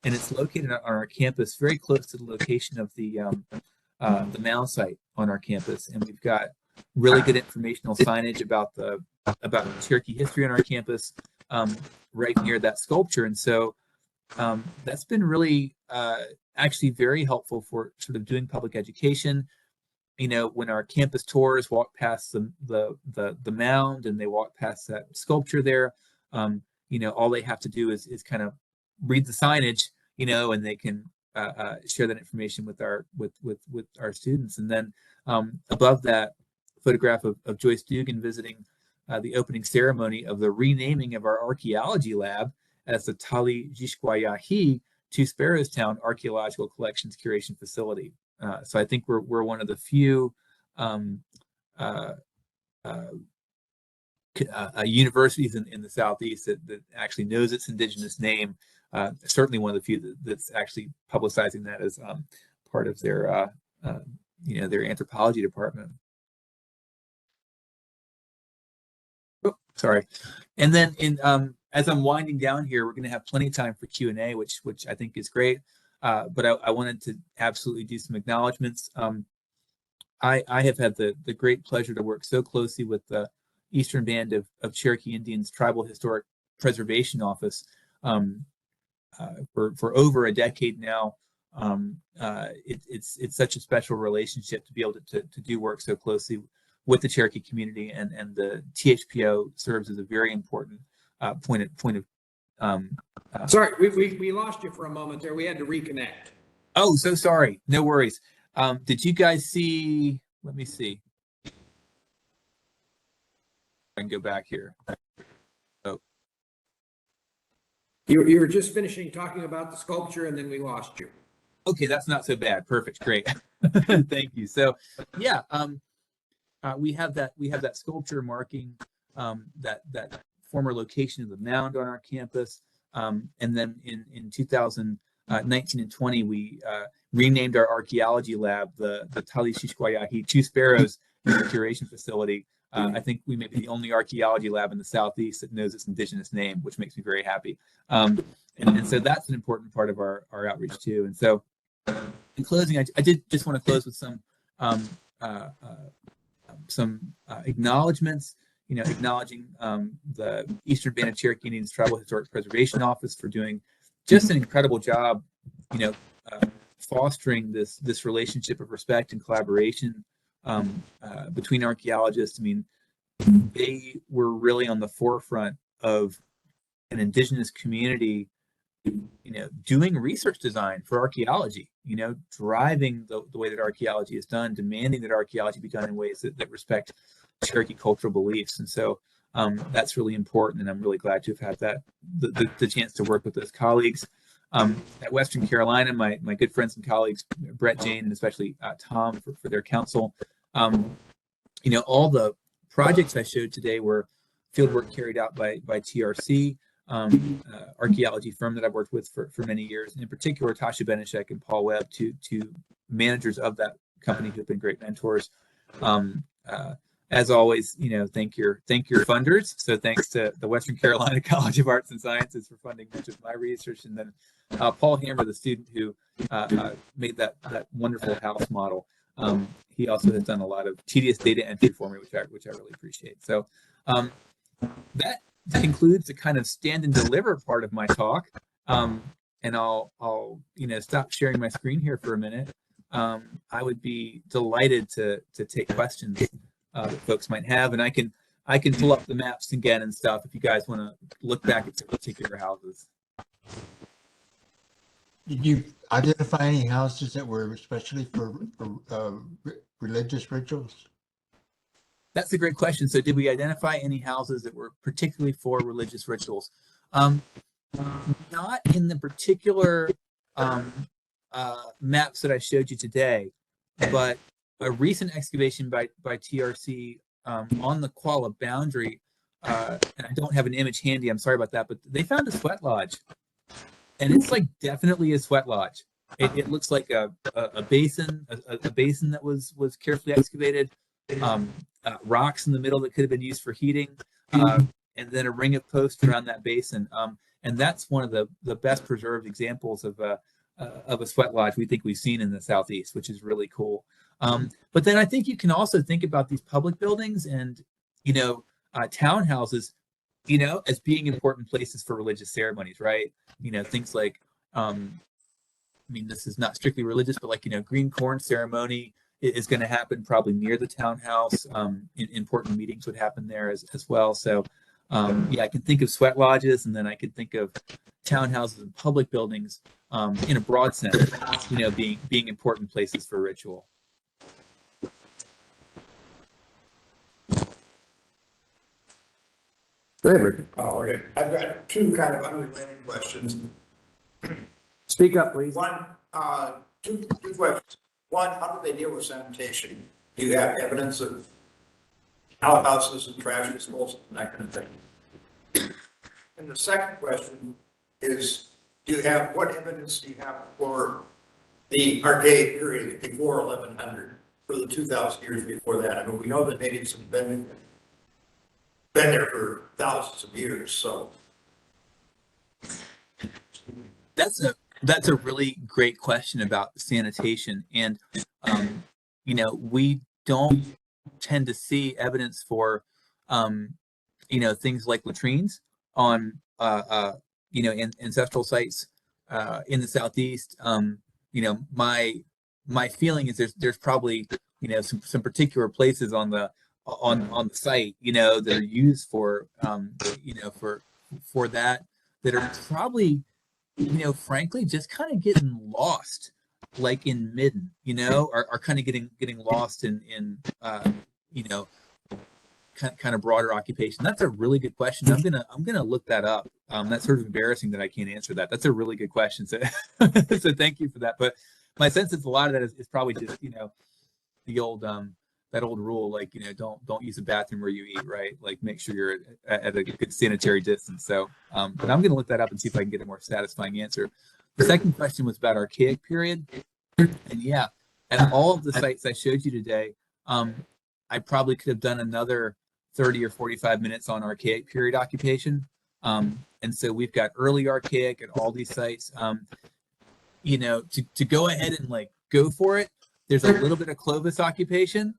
and it's located on our campus, very close to the location of the mound site on our campus. And we've got really good informational signage about Cherokee history on our campus, right near that sculpture. And so that's been really actually very helpful for sort of doing public education. When our campus tours walk past the mound and they walk past that sculpture there, all they have to do is kind of read the signage, and they can share that information with our students. And then above that, photograph of Joyce Dugan visiting the opening ceremony of the renaming of our archaeology lab as the Tali Jishkwayahi Two Sparrows Town Archaeological Collections Curation Facility. So I think we're one of the few universities in the Southeast that actually knows its indigenous name. Certainly one of the few that's actually publicizing that as part of their their anthropology department. Oh, sorry. And then as I'm winding down here, we're going to have plenty of time for Q&A, which I think is great. But I wanted to absolutely do some acknowledgments. I have had the great pleasure to work so closely with the Eastern Band of Cherokee Indians Tribal Historic Preservation Office for over a decade now. It's such a special relationship to be able to do work so closely with the Cherokee community, and the THPO serves as a very important point of sorry, we lost you for a moment there. We had to reconnect. Oh, so sorry. No worries. Did you guys see? Let me see. I can go back here. Oh, You were just finishing talking about the sculpture, and then we lost you. okay, that's not so bad. Perfect. Great. Thank you. So, yeah, we have that sculpture marking that former location of the mound on our campus. And then in 2019 and 20, we renamed our archaeology lab the Tali Shishkwayahi Two Sparrows Curation Facility. I think we may be the only archaeology lab in the Southeast that knows its indigenous name, which makes me very happy. And so that's an important part of our outreach too. And so in closing, I did just want to close with some acknowledgments. Acknowledging the Eastern Band of Cherokee Indians Tribal Historic Preservation Office for doing just an incredible job, fostering this relationship of respect and collaboration between archaeologists. I mean, they were really on the forefront of an indigenous community, doing research design for archaeology, driving the way that archaeology is done, demanding that archaeology be done in ways that respect Cherokee cultural beliefs. And so that's really important. And I'm really glad to have had the chance to work with those colleagues. At Western Carolina, my good friends and colleagues, Brett, Jane, and especially Tom for their counsel. All the projects I showed today were fieldwork carried out by TRC, archaeology firm that I've worked with for many years, and in particular, Tasha Benishek and Paul Webb, two managers of that company who've been great mentors. As always, thank your funders. So thanks to the Western Carolina College of Arts and Sciences for funding much of my research, and then Paul Hammer, the student who made that wonderful house model. He also has done a lot of tedious data entry for me, which I really appreciate. So that concludes the kind of stand and deliver part of my talk. And I'll stop sharing my screen here for a minute. I would be delighted to take questions that folks might have, and I can pull up the maps again and stuff if you guys want to look back at some particular houses. Did you identify any houses that were especially for religious rituals? That's a great question. So did we identify any houses that were particularly for religious rituals? Not in the particular maps that I showed you today, but a recent excavation by TRC on the Qualla boundary, and I don't have an image handy, I'm sorry about that, but they found a sweat lodge. And it's like definitely a sweat lodge. It looks like a basin, a basin that was carefully excavated, rocks in the middle that could have been used for heating, and then a ring of posts around that basin. And that's one of the best preserved examples of a sweat lodge we think we've seen in the Southeast, which is really cool. But then I think you can also think about these public buildings and, townhouses, as being important places for religious ceremonies, right? Things like, this is not strictly religious, but like, green corn ceremony is going to happen probably near the townhouse. Important meetings would happen there as well. So, I can think of sweat lodges, and then I could think of townhouses and public buildings in a broad sense, being important places for ritual. Okay. I've got two kind of unrelated questions. Speak up, please. One, two questions. One, how do they deal with sanitation? Do you have evidence of outhouses and trash disposal and that kind of thing? And the second question is, what evidence do you have for the archaic period before 1100, for the 2,000 years before that? We know that natives have been there for thousands of years, so. That's a really great question about sanitation, and we don't tend to see evidence for things like latrines on ancestral sites in the Southeast. My feeling is there's probably some particular places on the site that are used for that are probably frankly just kind of getting lost, like in Midden, are kind of getting lost in kind of broader occupation. That's a really good question. I'm gonna look that up. That's sort of embarrassing that I can't answer that. That's a really good question. So so thank you for that. But my sense is a lot of that is probably just the old that old rule, like don't use a bathroom where you eat, right? Like make sure you're at a good sanitary distance. So but I'm gonna look that up and see if I can get a more satisfying answer. The second question was about archaic period, and at all of the sites I showed you today, I probably could have done another 30 or 45 minutes on archaic period occupation. And so we've got early archaic at all these sites. To go ahead and like go for it, there's a little bit of Clovis occupation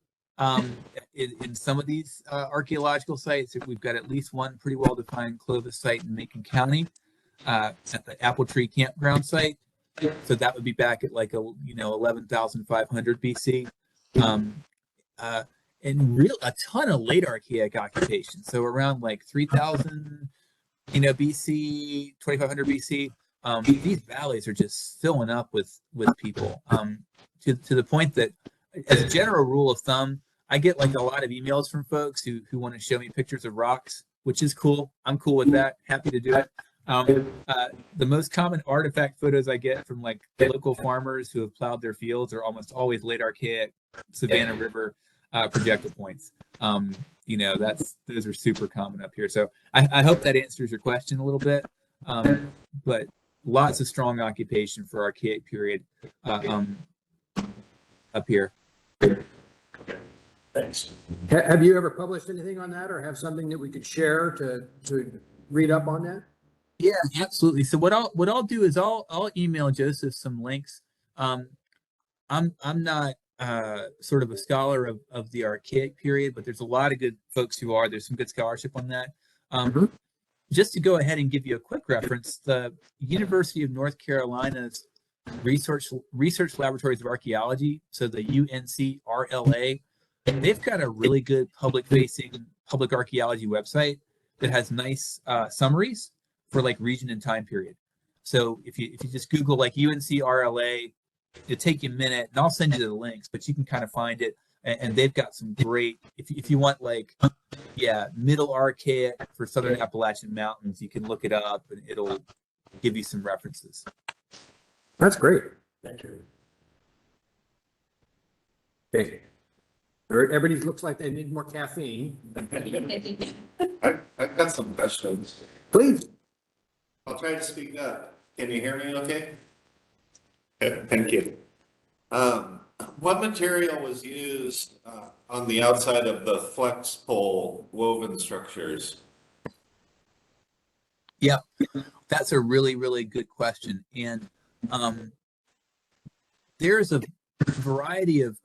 in some of these archaeological sites. We've got at least one pretty well-defined Clovis site in Macon County at the Apple Tree Campground site. So that would be back at like 11,500 BC. a ton of late archaic occupation. So around like 3000, BC, 2500 BC, these valleys are just filling up with people, to the point that, as a general rule of thumb, I get like a lot of emails from folks who want to show me pictures of rocks, which is cool. I'm cool with that. Happy to do it. The most common artifact photos I get from like local farmers who have plowed their fields are almost always late archaic Savannah River projectile points. Those are super common up here. So I hope that answers your question a little bit. But lots of strong occupation for archaic period up here. Thanks. Have you ever published anything on that, or have something that we could share to read up on that? Yeah, absolutely. So what I'll do is I'll email Joseph some links. I'm not sort of a scholar of the archaic period, but there's a lot of good folks who are. There's some good scholarship on that. Just to go ahead and give you a quick reference, the University of North Carolina's Research Laboratories of Archaeology, so the UNCRLA, they've got a really good public-facing public archaeology website that has nice summaries for like region and time period. So if you just Google like UNCRLA, it'll take you a minute, and I'll send you the links, but you can kind of find it. And they've got some great, if you want like, middle archaic for Southern Appalachian Mountains, you can look it up and it'll give you some references. That's great. Thank you. Okay. Everybody looks like they need more caffeine. I've got some questions. Please. I'll try to speak up. Can you hear me okay? Good, thank you. What material was used on the outside of the flex pole woven structures? Yeah, that's a really, really good question. And there's a variety of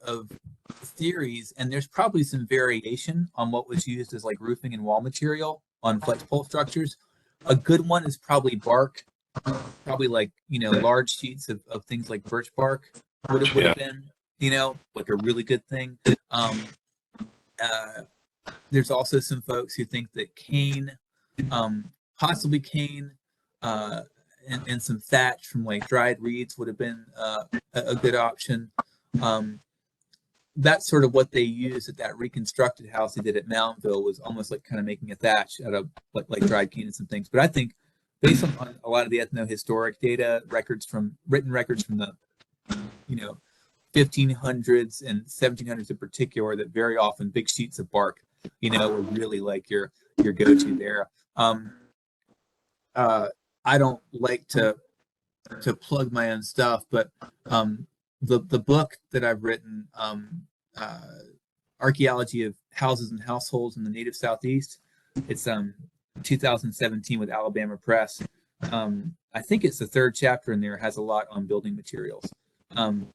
theories, and there's probably some variation on what was used as like roofing and wall material on flex pole structures. A good one is probably bark, probably like, large sheets of things like birch bark would have been, like a really good thing. There's also some folks who think that cane, possibly cane, and some thatch from like dried reeds would have been a good option. That's sort of what they used at that reconstructed house they did at Mountville, was almost like kind of making a thatch out of like dried cane and some things. But I think based on a lot of the ethnohistoric data, written records from the 1500s and 1700s in particular, that very often big sheets of bark, were really like your go-to there. I don't like to plug my own stuff, but the book that I've written, Archaeology of Houses and Households in the Native Southeast, it's 2017 with Alabama Press. I think it's the third chapter in there, has a lot on building materials. And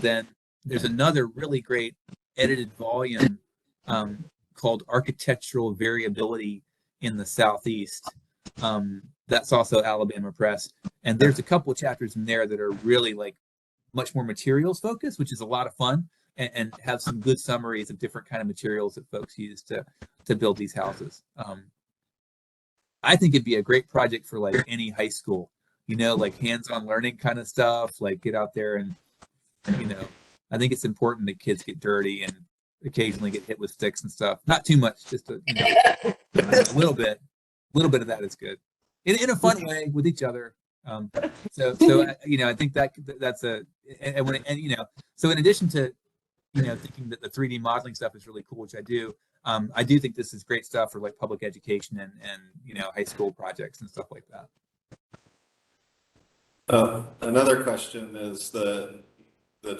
then there's another really great edited volume called Architectural Variability in the Southeast. That's also Alabama Press. And there's a couple of chapters in there that are really like much more materials focused, which is a lot of fun, and have some good summaries of different kind of materials that folks use to build these houses. I think it'd be a great project for like any high school, like hands-on learning kind of stuff, like get out there and, I think it's important that kids get dirty and occasionally get hit with sticks and stuff. Not too much, just a little bit of that is good in a fun way with each other. So I think that's so in addition to thinking that the 3D modeling stuff is really cool, which I do think this is great stuff for like public education and high school projects and stuff like that. Another question is the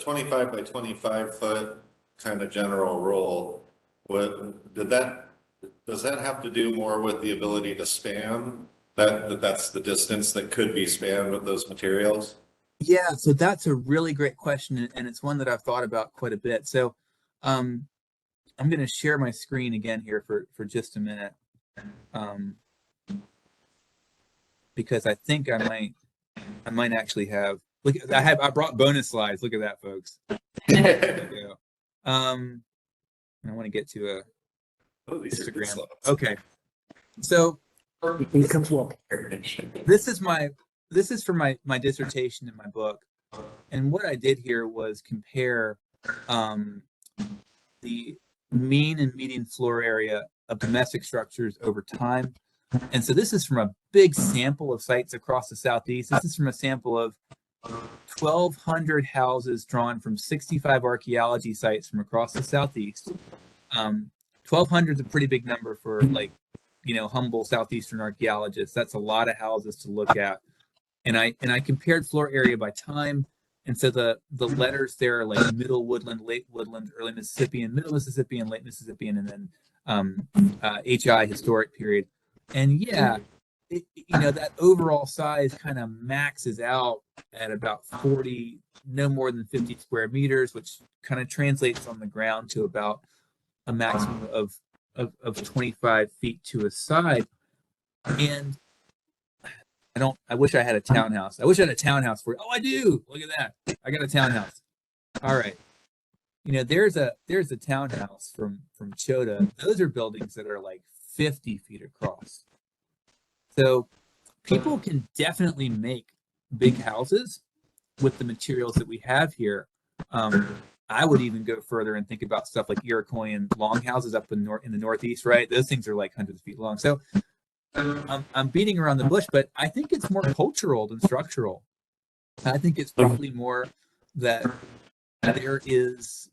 25 by 25 foot kind of general rule. Does that have to do more with the ability to span? That's the distance that could be spanned with those materials? Yeah, so that's a really great question, and it's one that I've thought about quite a bit. So I'm going to share my screen again here for just a minute, because I think I might actually have, look, I brought bonus slides. Look at that, folks. There we go. And I want to get to a Oh, these are good Instagram. slides. Okay. So He comes well prepared. this is for my dissertation in my book. And what I did here was compare the mean and median floor area of domestic structures over time. And so this is from a big sample of sites across the Southeast. This is from a sample of 1,200 houses drawn from 65 archaeology sites from across the Southeast. 1,200 is a pretty big number for, like, you know, humble Southeastern archaeologists. That's a lot of houses to look at. And I compared floor area by time. And so the letters there are like middle woodland, late woodland, early Mississippian, middle Mississippian, late Mississippian, and then HI, historic period. And yeah, you know, that overall size kind of maxes out at about 40, no more than 50 square meters, which kind of translates on the ground to about a maximum of 25 feet to a side. And I wish I had a townhouse. I wish I had a townhouse for you. Oh, I do. Look at that. I got a townhouse. All right. You know, there's a townhouse from Chota. Those are buildings that are like 50 feet across. So people can definitely make big houses with the materials that we have here. I would even go further and think about stuff like Iroquoian longhouses up in the Northeast, right? Those things are like hundreds of feet long. So I'm beating around the bush, but I think it's more cultural than structural. I think it's probably more that there is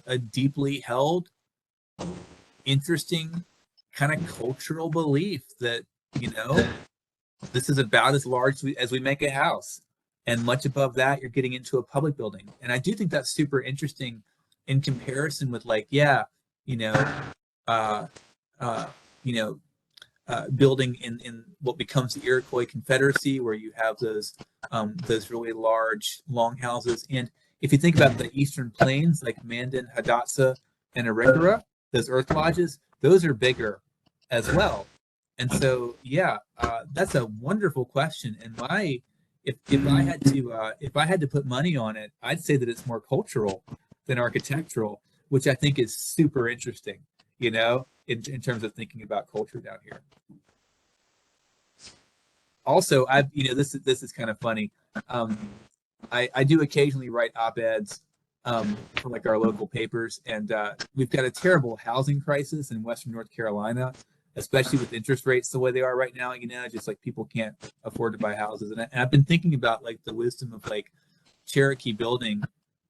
a deeply held, interesting kind of cultural belief that, you know, this is about as large as we make a house. And much above that, you're getting into a public building. And I do think that's super interesting in comparison with, like, yeah, you know, building in what becomes the Iroquois Confederacy, where you have those really large longhouses. And if you think about the Eastern Plains, like Mandan, Hidatsa, and Arikara, those earth lodges, those are bigger as well. And so, yeah, that's a wonderful question. And if I had to put money on it, I'd say that it's more cultural than architectural, which I think is super interesting, you know, in terms of thinking about culture down here. Also, this is kind of funny. I do occasionally write op-eds for like our local papers, and we've got a terrible housing crisis in Western North Carolina, especially with interest rates the way they are right now. You know, just like people can't afford to buy houses, and I've been thinking about like the wisdom of like Cherokee building,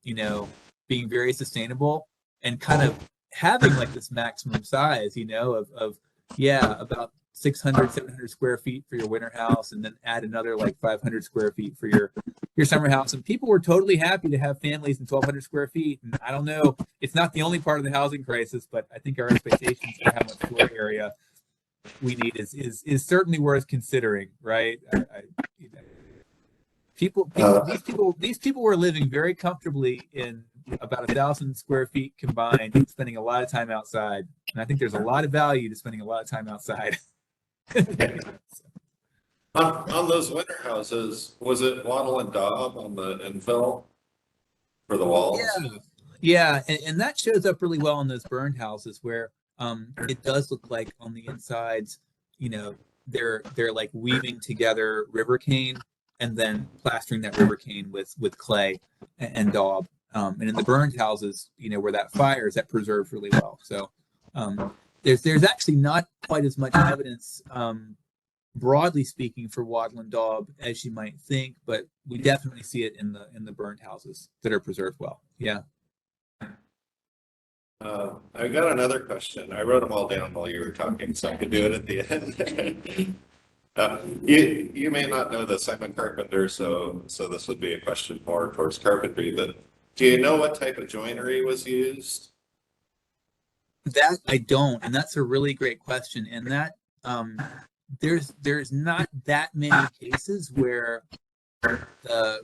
you know, being very sustainable and kind of having like this maximum size, you know, of about 600, 700 square feet for your winter house, and then add another like 500 square feet for your summer house. And people were totally happy to have families in 1,200 square feet. And I don't know, it's not the only part of the housing crisis, but I think our expectations for how much floor area we need is certainly worth considering, right? These people were living very comfortably in about 1,000 square feet combined, spending a lot of time outside. And I think there's a lot of value to spending a lot of time outside. On those winter houses, was it wattle and daub on the infill for the walls? Yeah, and that shows up really well in those burned houses where it does look like on the insides, you know, they're like weaving together river cane and then plastering that river cane with clay and daub. And in the burned houses, you know, where that fires, that preserves really well. So there's actually not quite as much evidence, broadly speaking, for wattle and daub as you might think, but we definitely see it in the burned houses that are preserved well. Yeah. I got another question. I wrote them all down while you were talking, so I could do it at the end. You may not know this. I'm a carpenter, so this would be a question more towards carpentry. But do you know what type of joinery was used? That I don't, and that's a really great question. And that there's not that many cases where the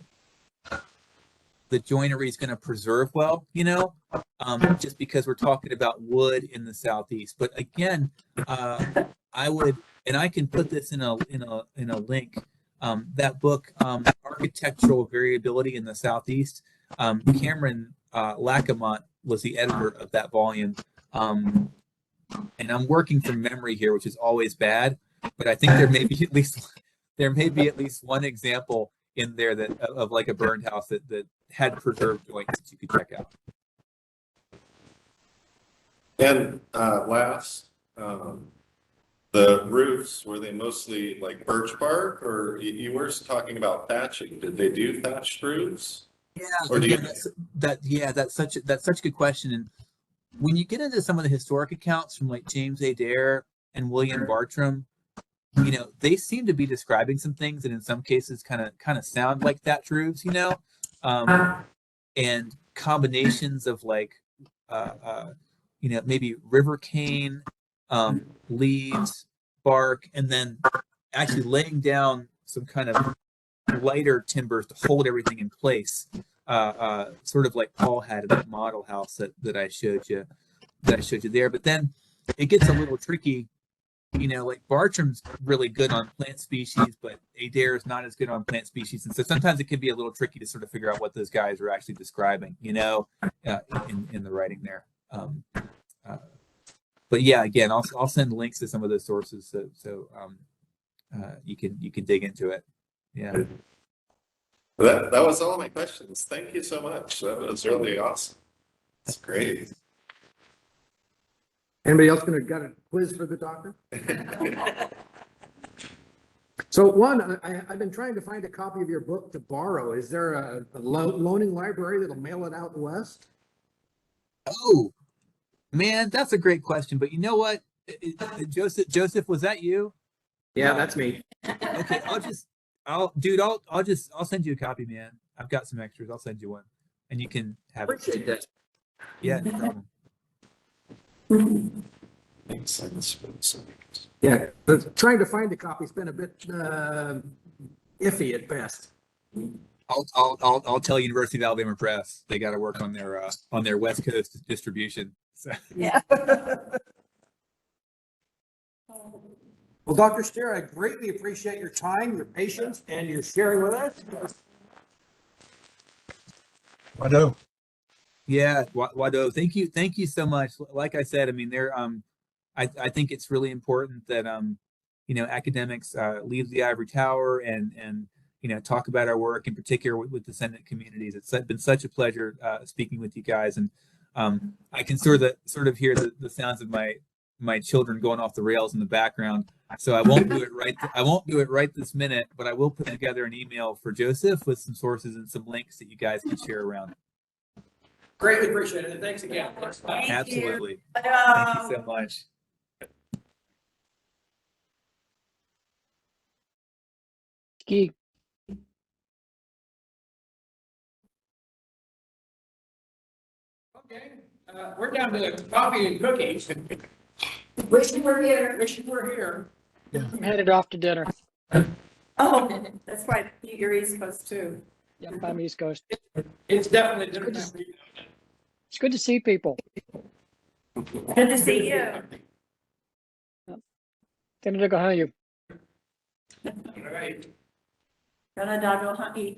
joinery is going to preserve well, you know, just because we're talking about wood in the Southeast. But again, I would, and I can put this in a link. That book, Architectural Variability in the Southeast. Cameron Lacamont was the editor of that volume. And I'm working from memory here, which is always bad, but I think there may be at least one example in there that of like a burned house that had preserved joints that you could check out. And last, the roofs, were they mostly like birch bark, or you were talking about thatching? Did they do thatched roofs? Yeah, Or do again, you- that's such a good question. And when you get into some of the historic accounts from like James A. Dare and William Bartram, you know, they seem to be describing some things that in some cases kind of sound like thatch roofs, you know, and combinations of like, you know, maybe river cane, leaves, bark, and then actually laying down some kind of lighter timbers to hold everything in place, sort of like Paul had in that model house that I showed you there. But then it gets a little tricky, you know, like Bartram's really good on plant species, but Adair is not as good on plant species, and so sometimes it can be a little tricky to sort of figure out what those guys are actually describing, you know, in the writing there. But yeah, again, I'll send links to some of those sources so you can dig into it. Yeah. That was all my questions. Thank you so much. That was really awesome. That's great. Anybody else got a quiz for the doctor? So one, I've been trying to find a copy of your book to borrow. Is there a loaning library that'll mail it out west? Oh, man, that's a great question. But you know what, Joseph, was that you? Yeah, that's me. Okay, I'll send you a copy, man. I've got some extras. I'll send you one, and you can have it. Appreciate that. Yeah, no problem. Makes sense. Yeah, but trying to find a copy's been a bit iffy at best. I'll tell University of Alabama Press they got to work on their West Coast distribution. So. Yeah. Well, Dr. Steere, I greatly appreciate your time, your patience, and your sharing with us. Wado. Yeah, Wado, thank you so much. Like I said, I mean, I think it's really important that you know, academics leave the ivory tower and you know, talk about our work in particular with descendant communities. It's been such a pleasure speaking with you guys, and I can sort of hear the sounds of my children going off the rails in the background. So I won't do it right. I won't do it right this minute, but I will put together an email for Joseph with some sources and some links that you guys can share around. Greatly appreciate it. And thanks again. Absolutely. Thank you so much. Ski. Okay, we're down to coffee and cookies. Wish you were here. Wish you were here. I'm headed off to dinner. Oh, that's right. You're East Coast too. Yep, I'm East Coast. It's definitely dinner time. It's good to see people. Good to see you. Dinner to go home. All right. Gonna doggo hunt eat.